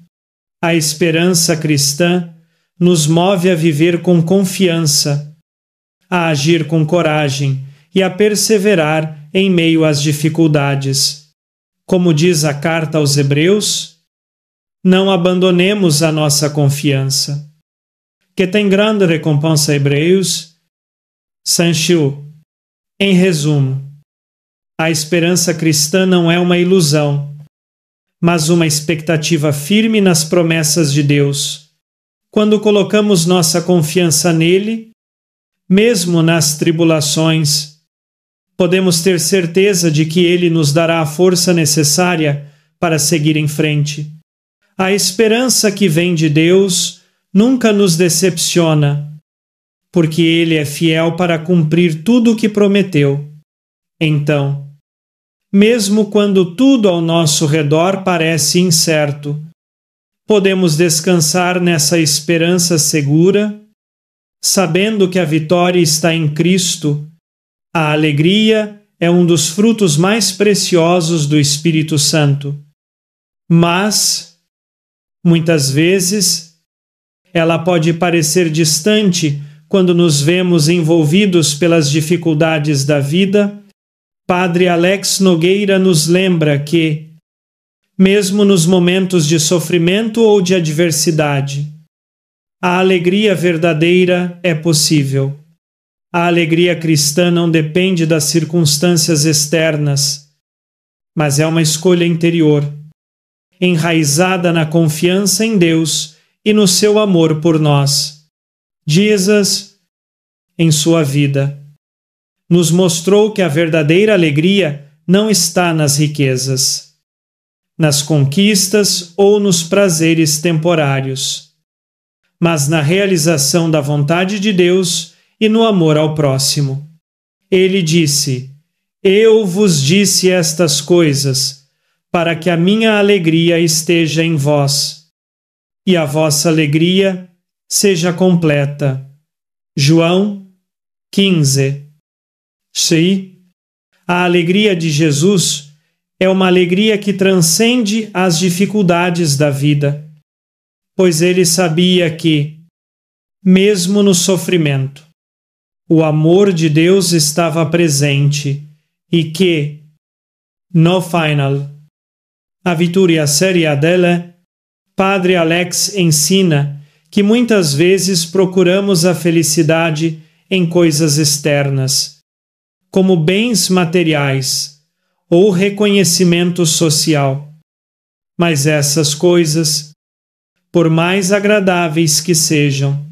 A esperança cristã nos move a viver com confiança, a agir com coragem e a perseverar em meio às dificuldades. Como diz a carta aos Hebreus, não abandonemos a nossa confiança, que tem grande recompensa. Hebreus 5. Em resumo, a esperança cristã não é uma ilusão, mas uma expectativa firme nas promessas de Deus. Quando colocamos nossa confiança nele, mesmo nas tribulações, podemos ter certeza de que ele nos dará a força necessária para seguir em frente. A esperança que vem de Deus nunca nos decepciona, porque ele é fiel para cumprir tudo o que prometeu. Então, mesmo quando tudo ao nosso redor parece incerto, podemos descansar nessa esperança segura, sabendo que a vitória está em Cristo. A alegria é um dos frutos mais preciosos do Espírito Santo. Mas, muitas vezes, ela pode parecer distante quando nos vemos envolvidos pelas dificuldades da vida. Padre Alex Nogueira nos lembra que, mesmo nos momentos de sofrimento ou de adversidade, a alegria verdadeira é possível. A alegria cristã não depende das circunstâncias externas, mas é uma escolha interior, enraizada na confiança em Deus e no seu amor por nós. Jesus, em sua vida, nos mostrou que a verdadeira alegria não está nas riquezas, nas conquistas ou nos prazeres temporários, mas na realização da vontade de Deus e no amor ao próximo. Ele disse: Eu vos disse estas coisas, para que a minha alegria esteja em vós, e a vossa alegria seja completa. João 15. Sim, a alegria de Jesus é uma alegria que transcende as dificuldades da vida, pois ele sabia que, mesmo no sofrimento, o amor de Deus estava presente e que, no final, a vitória seria dele. Padre Alex ensina que muitas vezes procuramos a felicidade em coisas externas, como bens materiais ou reconhecimento social. Mas essas coisas, por mais agradáveis que sejam,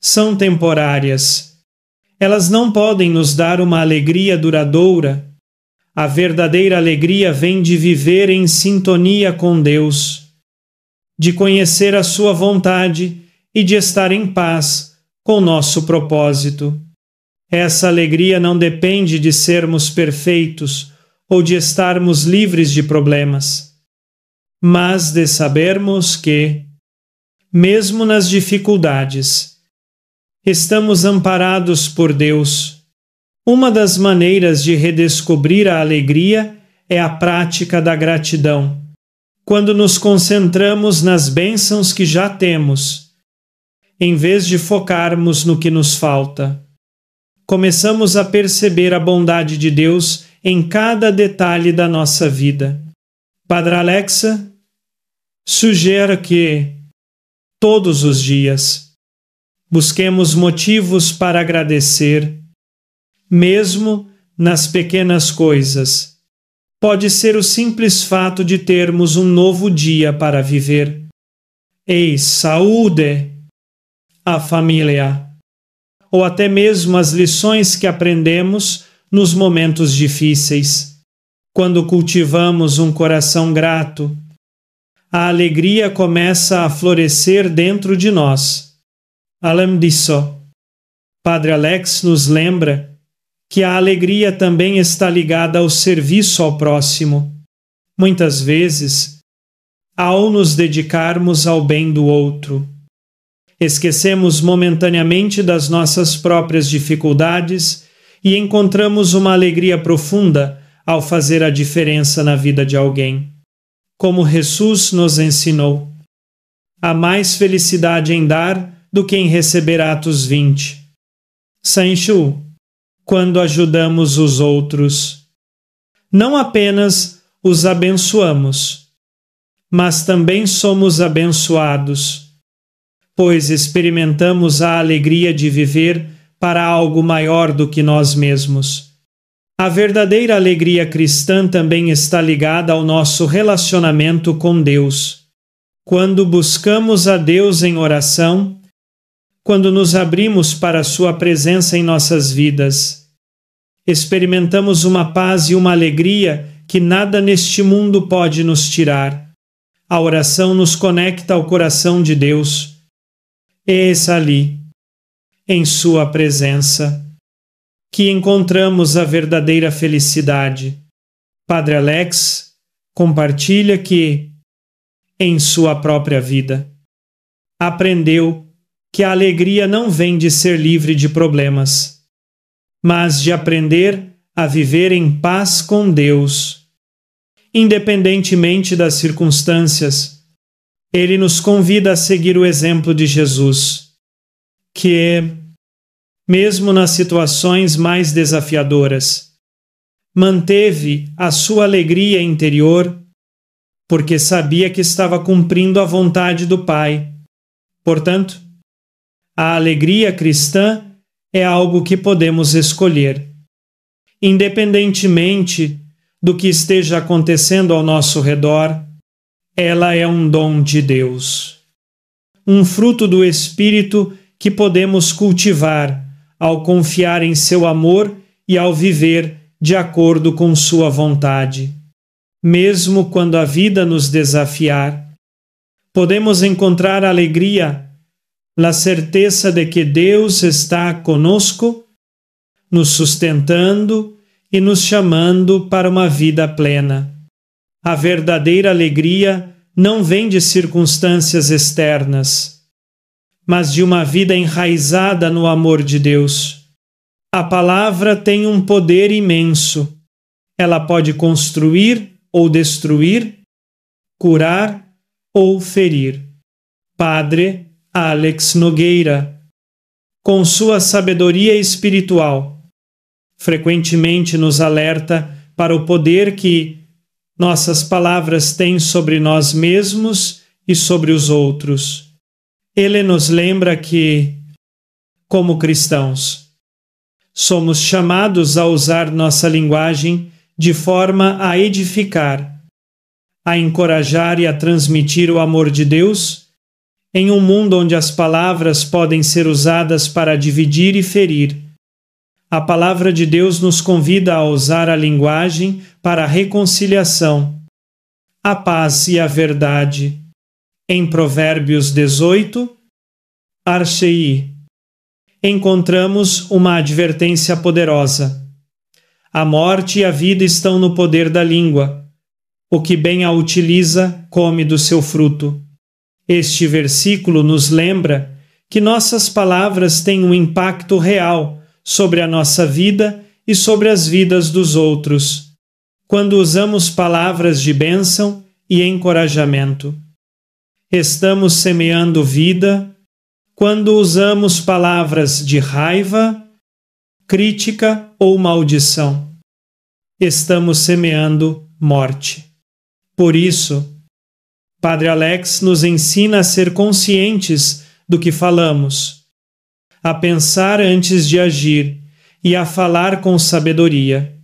são temporárias. Elas não podem nos dar uma alegria duradoura. A verdadeira alegria vem de viver em sintonia com Deus, de conhecer a sua vontade e de estar em paz com nosso propósito. Essa alegria não depende de sermos perfeitos ou de estarmos livres de problemas, mas de sabermos que, mesmo nas dificuldades, estamos amparados por Deus. Uma das maneiras de redescobrir a alegria é a prática da gratidão. Quando nos concentramos nas bênçãos que já temos em vez de focarmos no que nos falta. Começamos a perceber a bondade de Deus em cada detalhe da nossa vida. Padre Alexa sugere que, todos os dias, busquemos motivos para agradecer, mesmo nas pequenas coisas. Pode ser o simples fato de termos um novo dia para viver. E saúde, a família, ou até mesmo as lições que aprendemos nos momentos difíceis. Quando cultivamos um coração grato, a alegria começa a florescer dentro de nós. Além disso, Padre Alex nos lembra que a alegria também está ligada ao serviço ao próximo. Muitas vezes, ao nos dedicarmos ao bem do outro, esquecemos momentaneamente das nossas próprias dificuldades e encontramos uma alegria profunda ao fazer a diferença na vida de alguém. Como Jesus nos ensinou, há mais felicidade em dar do que em receber. Atos 20. Sancho, quando ajudamos os outros, não apenas os abençoamos, mas também somos abençoados, pois experimentamos a alegria de viver para algo maior do que nós mesmos. A verdadeira alegria cristã também está ligada ao nosso relacionamento com Deus. Quando buscamos a Deus em oração, quando nos abrimos para a Sua presença em nossas vidas, experimentamos uma paz e uma alegria que nada neste mundo pode nos tirar. A oração nos conecta ao coração de Deus. Eis ali, em Sua presença, que encontramos a verdadeira felicidade. Padre Alex compartilha que, em sua própria vida, aprendeu que a alegria não vem de ser livre de problemas, mas de aprender a viver em paz com Deus. Independentemente das circunstâncias, ele nos convida a seguir o exemplo de Jesus, que, mesmo nas situações mais desafiadoras, manteve a sua alegria interior, porque sabia que estava cumprindo a vontade do Pai. Portanto, a alegria cristã é algo que podemos escolher. Independentemente do que esteja acontecendo ao nosso redor, ela é um dom de Deus, um fruto do Espírito que podemos cultivar ao confiar em seu amor e ao viver de acordo com sua vontade. Mesmo quando a vida nos desafiar, podemos encontrar alegria na certeza de que Deus está conosco, nos sustentando e nos chamando para uma vida plena. A verdadeira alegria não vem de circunstâncias externas, mas de uma vida enraizada no amor de Deus. A palavra tem um poder imenso. Ela pode construir ou destruir, curar ou ferir. Padre Alex Nogueira, com sua sabedoria espiritual, frequentemente nos alerta para o poder que nossas palavras têm sobre nós mesmos e sobre os outros. Ele nos lembra que, como cristãos, somos chamados a usar nossa linguagem de forma a edificar, a encorajar e a transmitir o amor de Deus em um mundo onde as palavras podem ser usadas para dividir e ferir. A palavra de Deus nos convida a usar a linguagem para a reconciliação, a paz e a verdade. Em Provérbios 18, Archei, encontramos uma advertência poderosa. A morte e a vida estão no poder da língua. O que bem a utiliza, come do seu fruto. Este versículo nos lembra que nossas palavras têm um impacto real sobre a nossa vida e sobre as vidas dos outros, quando usamos palavras de bênção e encorajamento. Estamos semeando vida, quando usamos palavras de raiva, crítica ou maldição. Estamos semeando morte. Por isso, Padre Alex nos ensina a ser conscientes do que falamos, a pensar antes de agir e a falar com sabedoria,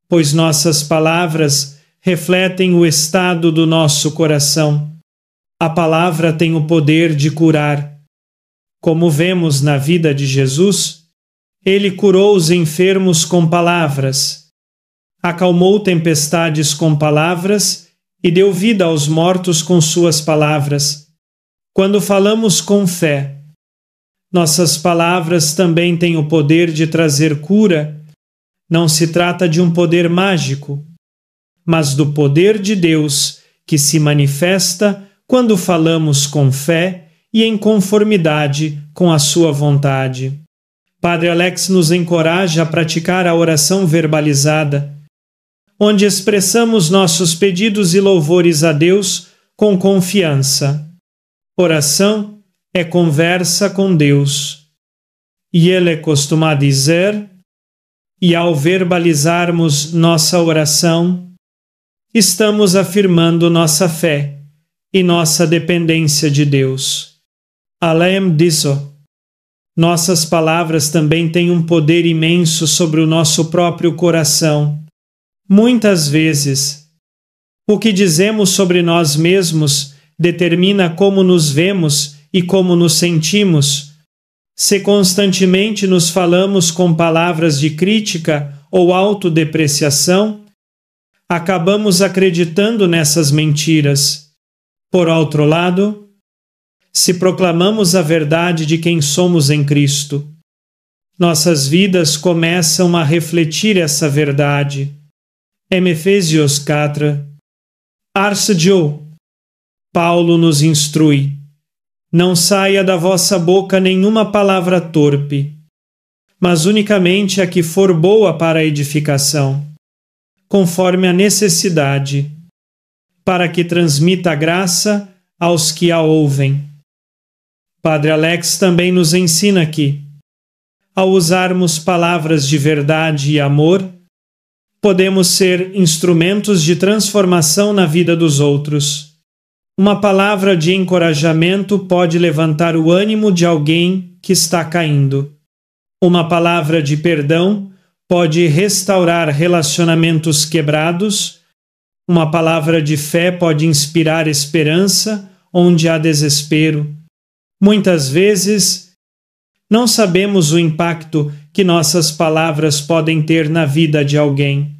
pois nossas palavras refletem o estado do nosso coração. A palavra tem o poder de curar. Como vemos na vida de Jesus, ele curou os enfermos com palavras, acalmou tempestades com palavras e deu vida aos mortos com suas palavras. Quando falamos com fé, nossas palavras também têm o poder de trazer cura. Não se trata de um poder mágico, mas do poder de Deus que se manifesta quando falamos com fé e em conformidade com a sua vontade. Padre Alex nos encoraja a praticar a oração verbalizada, onde expressamos nossos pedidos e louvores a Deus com confiança. Oração é conversa com Deus. E ele costuma dizer, e ao verbalizarmos nossa oração, estamos afirmando nossa fé e nossa dependência de Deus. Além disso, nossas palavras também têm um poder imenso sobre o nosso próprio coração. Muitas vezes, o que dizemos sobre nós mesmos determina como nos vemos e como nos sentimos. Se constantemente nos falamos com palavras de crítica ou autodepreciação, acabamos acreditando nessas mentiras. Por outro lado, se proclamamos a verdade de quem somos em Cristo, nossas vidas começam a refletir essa verdade. Em Efésios 4, Ars Deo, Paulo nos instrui: não saia da vossa boca nenhuma palavra torpe, mas unicamente a que for boa para a edificação, conforme a necessidade, para que transmita graça aos que a ouvem. Padre Alex também nos ensina que, ao usarmos palavras de verdade e amor, podemos ser instrumentos de transformação na vida dos outros. Uma palavra de encorajamento pode levantar o ânimo de alguém que está caindo. Uma palavra de perdão pode restaurar relacionamentos quebrados. Uma palavra de fé pode inspirar esperança onde há desespero. Muitas vezes, não sabemos o impacto que nossas palavras podem ter na vida de alguém.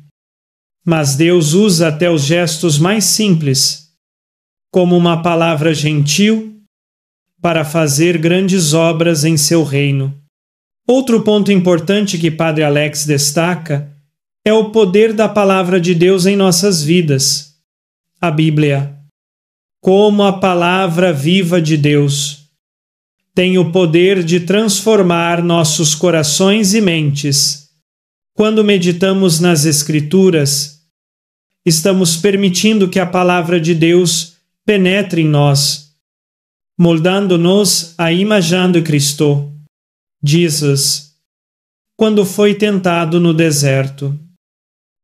Mas Deus usa até os gestos mais simples, como uma palavra gentil, para fazer grandes obras em seu reino. Outro ponto importante que Padre Alex destaca é o poder da palavra de Deus em nossas vidas. A Bíblia, como a palavra viva de Deus, tem o poder de transformar nossos corações e mentes. Quando meditamos nas Escrituras, estamos permitindo que a palavra de Deus penetre em nós, moldando-nos à imagem de Cristo. Jesus, quando foi tentado no deserto,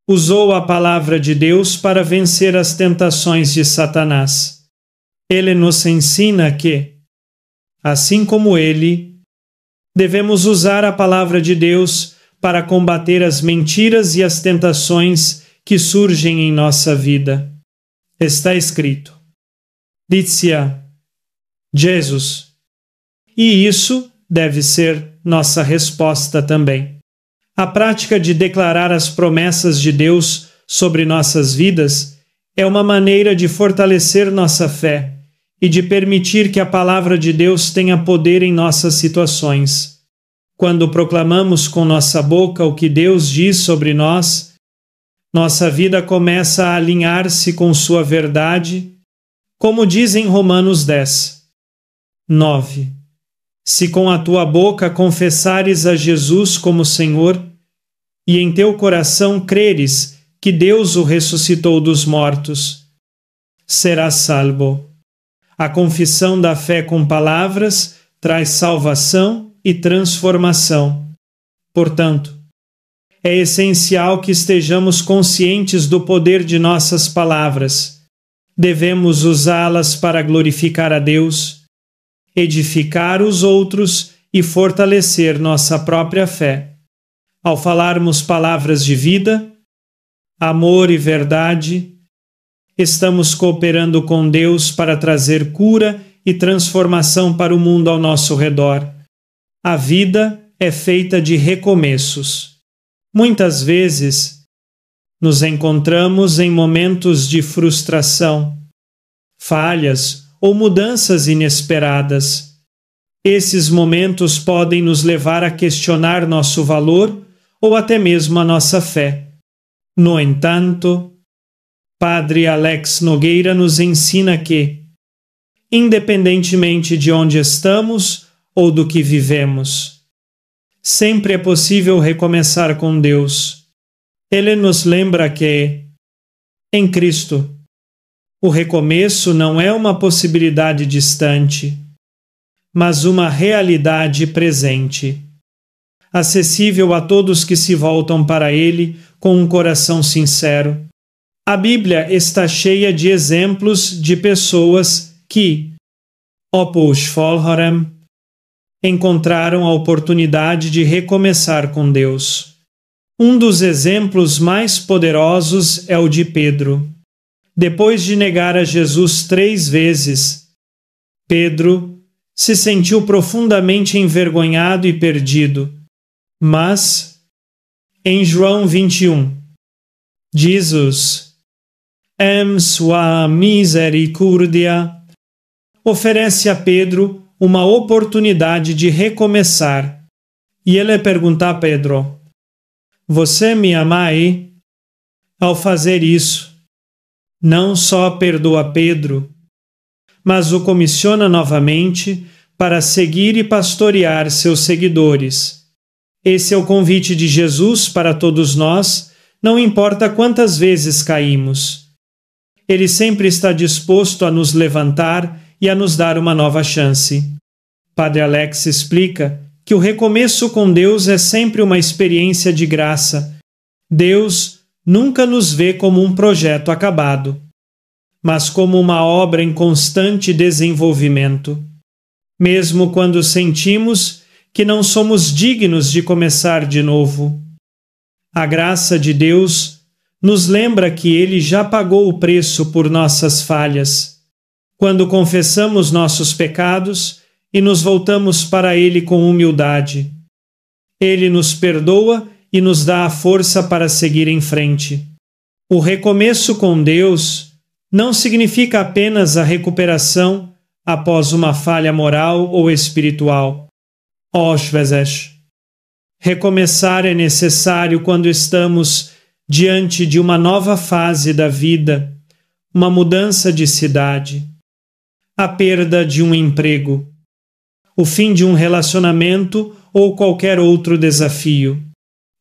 usou a palavra de Deus para vencer as tentações de Satanás. Ele nos ensina que, assim como ele, devemos usar a palavra de Deus para combater as mentiras e as tentações que surgem em nossa vida. Está escrito: Dizia Jesus. E isso deve ser nossa resposta também. A prática de declarar as promessas de Deus sobre nossas vidas é uma maneira de fortalecer nossa fé e de permitir que a palavra de Deus tenha poder em nossas situações. Quando proclamamos com nossa boca o que Deus diz sobre nós, nossa vida começa a alinhar-se com sua verdade, como diz em Romanos 10, 9. Se com a tua boca confessares a Jesus como Senhor, e em teu coração creres que Deus o ressuscitou dos mortos, serás salvo. A confissão da fé com palavras traz salvação e transformação. Portanto, é essencial que estejamos conscientes do poder de nossas palavras. Devemos usá-las para glorificar a Deus, edificar os outros e fortalecer nossa própria fé. Ao falarmos palavras de vida, amor e verdade, estamos cooperando com Deus para trazer cura e transformação para o mundo ao nosso redor. A vida é feita de recomeços. Muitas vezes, nos encontramos em momentos de frustração, falhas ou mudanças inesperadas. Esses momentos podem nos levar a questionar nosso valor ou até mesmo a nossa fé. No entanto, Padre Alex Nogueira nos ensina que, independentemente de onde estamos ou do que vivemos, sempre é possível recomeçar com Deus. Ele nos lembra que, em Cristo, o recomeço não é uma possibilidade distante, mas uma realidade presente, acessível a todos que se voltam para Ele com um coração sincero. A Bíblia está cheia de exemplos de pessoas que, opus folhorem, encontraram a oportunidade de recomeçar com Deus. Um dos exemplos mais poderosos é o de Pedro. Depois de negar a Jesus 3 vezes, Pedro se sentiu profundamente envergonhado e perdido. Mas, em João 21, Jesus, em sua misericórdia, oferece a Pedro uma oportunidade de recomeçar. E ele pergunta a Pedro: "Você me ama?" Ao fazer isso, não só perdoa Pedro, mas o comissiona novamente para seguir e pastorear seus seguidores. Esse é o convite de Jesus para todos nós, não importa quantas vezes caímos. Ele sempre está disposto a nos levantar e a nos dar uma nova chance. Padre Alex explica que o recomeço com Deus é sempre uma experiência de graça. Deus nunca nos vê como um projeto acabado, mas como uma obra em constante desenvolvimento. Mesmo quando sentimos que não somos dignos de começar de novo, a graça de Deus nos lembra que Ele já pagou o preço por nossas falhas. Quando confessamos nossos pecados e nos voltamos para Ele com humildade, Ele nos perdoa e nos dá a força para seguir em frente. O recomeço com Deus não significa apenas a recuperação após uma falha moral ou espiritual. Às vezes, recomeçar é necessário quando estamos diante de uma nova fase da vida, uma mudança de cidade, a perda de um emprego, o fim de um relacionamento ou qualquer outro desafio.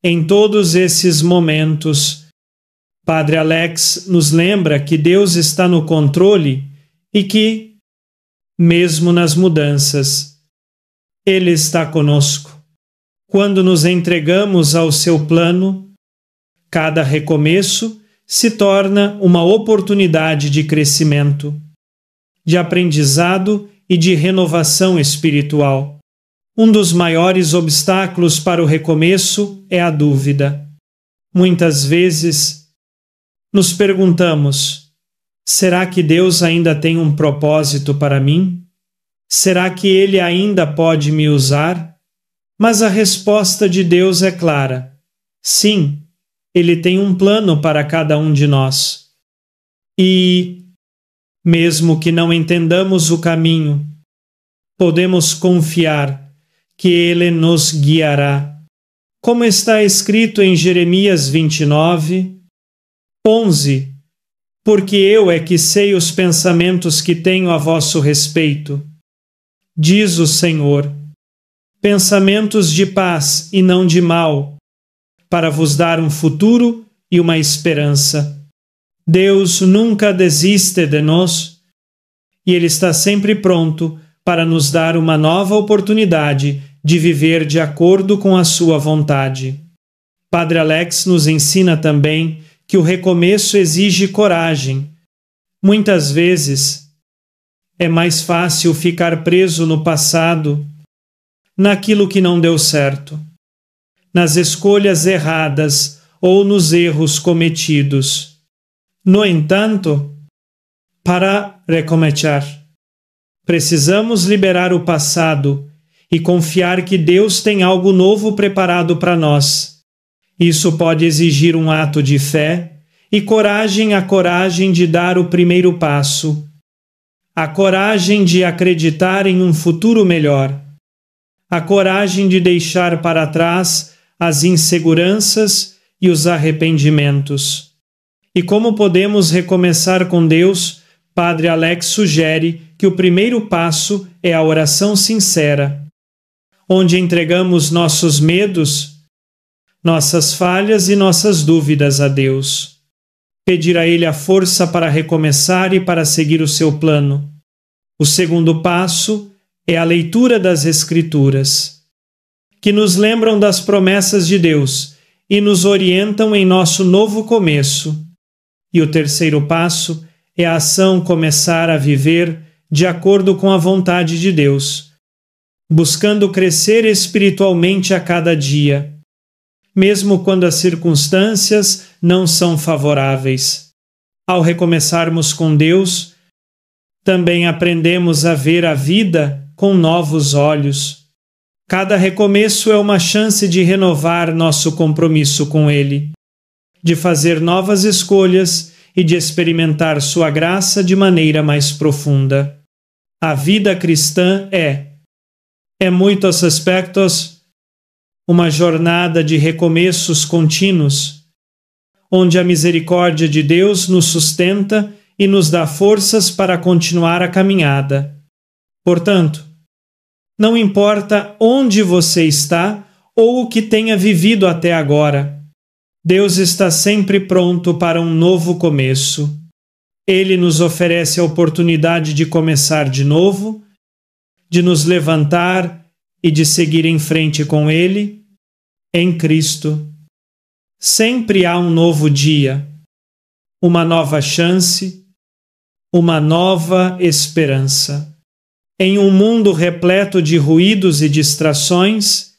Em todos esses momentos, Padre Alex nos lembra que Deus está no controle e que, mesmo nas mudanças, Ele está conosco. Quando nos entregamos ao seu plano, cada recomeço se torna uma oportunidade de crescimento, de aprendizado e de renovação espiritual. Um dos maiores obstáculos para o recomeço é a dúvida. Muitas vezes, nos perguntamos: será que Deus ainda tem um propósito para mim? Será que Ele ainda pode me usar? Mas a resposta de Deus é clara. Sim, Ele tem um plano para cada um de nós. E, mesmo que não entendamos o caminho, podemos confiar que Ele nos guiará. Como está escrito em Jeremias 29, 11, porque eu é que sei os pensamentos que tenho a vosso respeito, diz o Senhor, pensamentos de paz e não de mal, para vos dar um futuro e uma esperança. Deus nunca desiste de nós e Ele está sempre pronto para nos dar uma nova oportunidade de viver de acordo com a sua vontade. Padre Alex nos ensina também que o recomeço exige coragem. Muitas vezes é mais fácil ficar preso no passado, naquilo que não deu certo, nas escolhas erradas ou nos erros cometidos. No entanto, para recomeçar, precisamos liberar o passado e confiar que Deus tem algo novo preparado para nós. Isso pode exigir um ato de fé e coragem, a coragem de dar o primeiro passo, a coragem de acreditar em um futuro melhor, a coragem de deixar para trás as inseguranças e os arrependimentos. E como podemos recomeçar com Deus? Padre Alex sugere que o primeiro passo é a oração sincera, onde entregamos nossos medos, nossas falhas e nossas dúvidas a Deus. Pedir a Ele a força para recomeçar e para seguir o seu plano. O segundo passo é a leitura das Escrituras, que nos lembram das promessas de Deus e nos orientam em nosso novo começo. E o terceiro passo é a ação começar a viver de acordo com a vontade de Deus, buscando crescer espiritualmente a cada dia, mesmo quando as circunstâncias não são favoráveis. Ao recomeçarmos com Deus, também aprendemos a ver a vida com novos olhos. Cada recomeço é uma chance de renovar nosso compromisso com Ele, de fazer novas escolhas e de experimentar sua graça de maneira mais profunda. A vida cristã em muitos aspectos, uma jornada de recomeços contínuos, onde a misericórdia de Deus nos sustenta e nos dá forças para continuar a caminhada. Portanto, não importa onde você está ou o que tenha vivido até agora, Deus está sempre pronto para um novo começo. Ele nos oferece a oportunidade de começar de novo, de nos levantar e de seguir em frente com Ele, em Cristo. Sempre há um novo dia, uma nova chance, uma nova esperança. Em um mundo repleto de ruídos e distrações,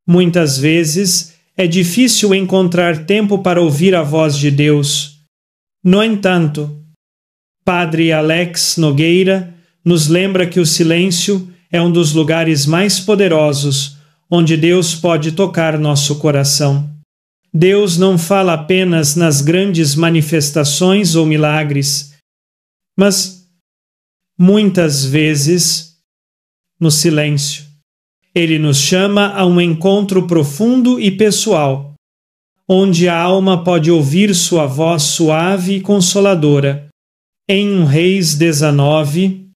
muitas vezes é difícil encontrar tempo para ouvir a voz de Deus. No entanto, Padre Alex Nogueira nos lembra que o silêncio é um dos lugares mais poderosos onde Deus pode tocar nosso coração. Deus não fala apenas nas grandes manifestações ou milagres, mas muitas vezes no silêncio. Ele nos chama a um encontro profundo e pessoal, onde a alma pode ouvir sua voz suave e consoladora. Em Reis 19,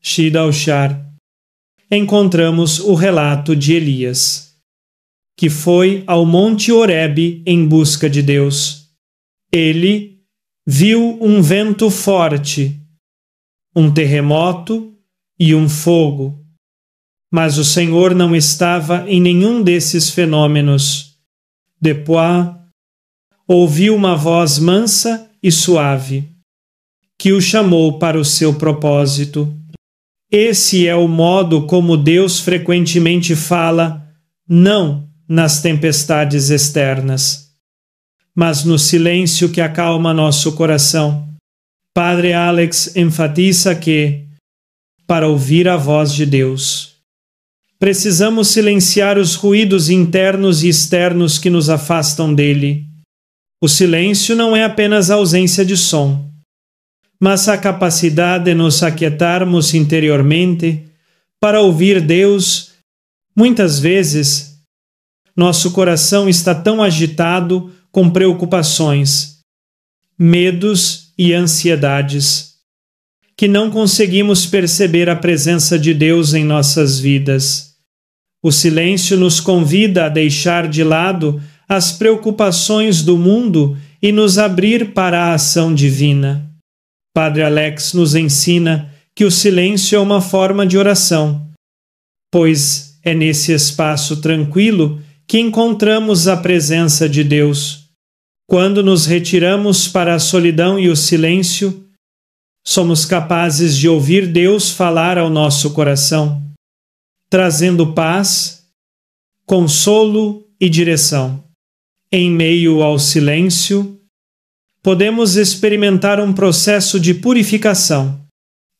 Shidaushar, encontramos o relato de Elias, que foi ao Monte Horebe em busca de Deus. Ele viu um vento forte, um terremoto e um fogo. Mas o Senhor não estava em nenhum desses fenômenos. Depois, ouviu uma voz mansa e suave, que o chamou para o seu propósito. Esse é o modo como Deus frequentemente fala, não nas tempestades externas, mas no silêncio que acalma nosso coração. Padre Alex enfatiza que, para ouvir a voz de Deus, precisamos silenciar os ruídos internos e externos que nos afastam dele. O silêncio não é apenas a ausência de som, mas a capacidade de nos aquietarmos interiormente para ouvir Deus. Muitas vezes, nosso coração está tão agitado com preocupações, medos e ansiedades, que não conseguimos perceber a presença de Deus em nossas vidas. O silêncio nos convida a deixar de lado as preocupações do mundo e nos abrir para a ação divina. Padre Alex nos ensina que o silêncio é uma forma de oração, pois é nesse espaço tranquilo que encontramos a presença de Deus. Quando nos retiramos para a solidão e o silêncio, somos capazes de ouvir Deus falar ao nosso coração, trazendo paz, consolo e direção. Em meio ao silêncio, podemos experimentar um processo de purificação.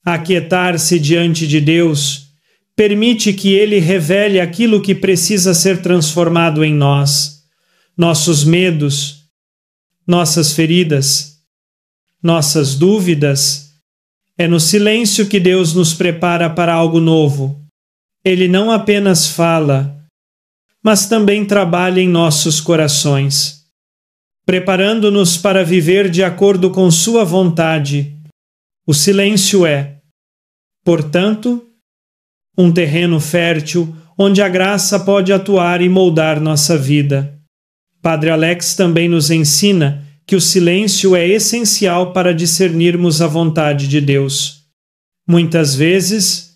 Aquietar-se diante de Deus permite que Ele revele aquilo que precisa ser transformado em nós, nossos medos, nossas feridas, nossas dúvidas. É no silêncio que Deus nos prepara para algo novo. Ele não apenas fala, mas também trabalha em nossos corações, preparando-nos para viver de acordo com Sua vontade. O silêncio é, portanto, um terreno fértil onde a graça pode atuar e moldar nossa vida. Padre Alex também nos ensina que o silêncio é essencial para discernirmos a vontade de Deus. Muitas vezes,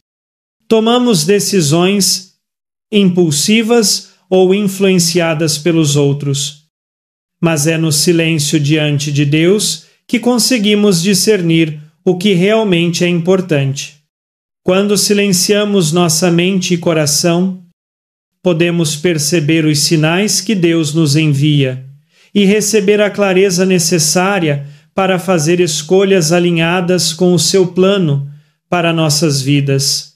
tomamos decisões impulsivas ou influenciadas pelos outros, mas é no silêncio diante de Deus que conseguimos discernir o que realmente é importante. Quando silenciamos nossa mente e coração, podemos perceber os sinais que Deus nos envia e receber a clareza necessária para fazer escolhas alinhadas com o seu plano para nossas vidas.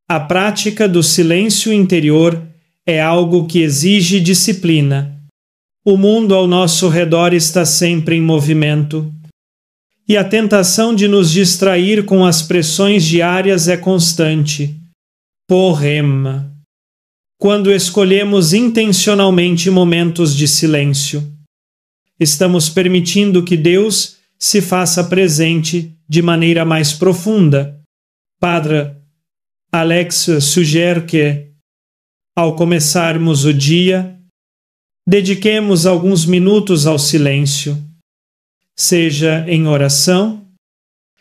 A prática do silêncio interior é algo que exige disciplina. O mundo ao nosso redor está sempre em movimento, e a tentação de nos distrair com as pressões diárias é constante. Porém, quando escolhemos intencionalmente momentos de silêncio, estamos permitindo que Deus se faça presente de maneira mais profunda. Padre Alex sugere que, ao começarmos o dia, dediquemos alguns minutos ao silêncio, seja em oração,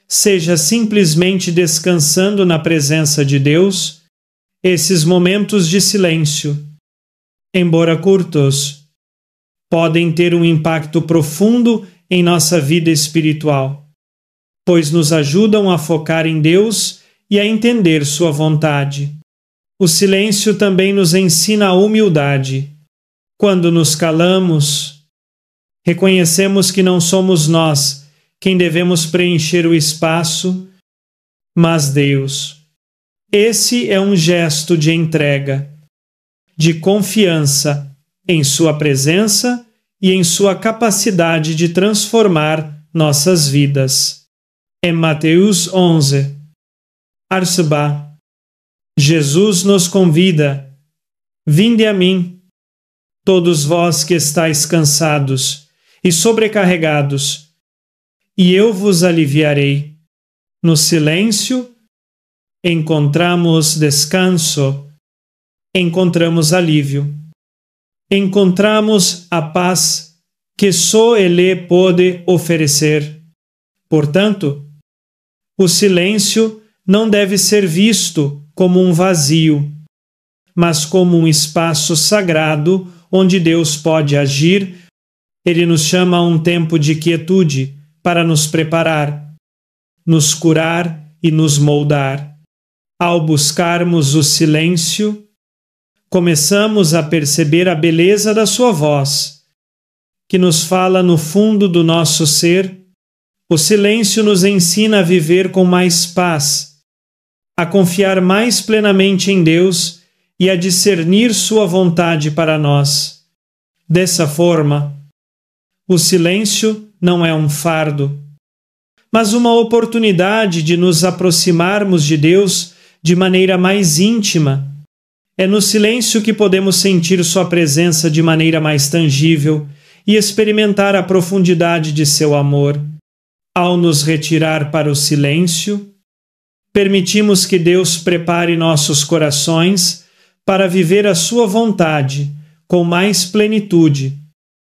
seja simplesmente descansando na presença de Deus. Esses momentos de silêncio, embora curtos, podem ter um impacto profundo em nossa vida espiritual, pois nos ajudam a focar em Deus e a entender Sua vontade. O silêncio também nos ensina a humildade. Quando nos calamos, reconhecemos que não somos nós quem devemos preencher o espaço, mas Deus. Esse é um gesto de entrega, de confiança em Sua presença e em Sua capacidade de transformar nossas vidas. Em Mateus 11, Arcebá, Jesus nos convida: vinde a mim, todos vós que estáis cansados e sobrecarregados, e eu vos aliviarei. No silêncio, encontramos descanso, encontramos alívio, encontramos a paz que só Ele pode oferecer. Portanto, o silêncio não deve ser visto como um vazio, mas como um espaço sagrado onde Deus pode agir. Ele nos chama a um tempo de quietude para nos preparar, nos curar e nos moldar. Ao buscarmos o silêncio, começamos a perceber a beleza da Sua voz, que nos fala no fundo do nosso ser. O silêncio nos ensina a viver com mais paz, a confiar mais plenamente em Deus e a discernir Sua vontade para nós. Dessa forma, o silêncio não é um fardo, mas uma oportunidade de nos aproximarmos de Deus de maneira mais íntima. É no silêncio que podemos sentir Sua presença de maneira mais tangível e experimentar a profundidade de Seu amor. Ao nos retirar para o silêncio, permitimos que Deus prepare nossos corações para viver a Sua vontade com mais plenitude,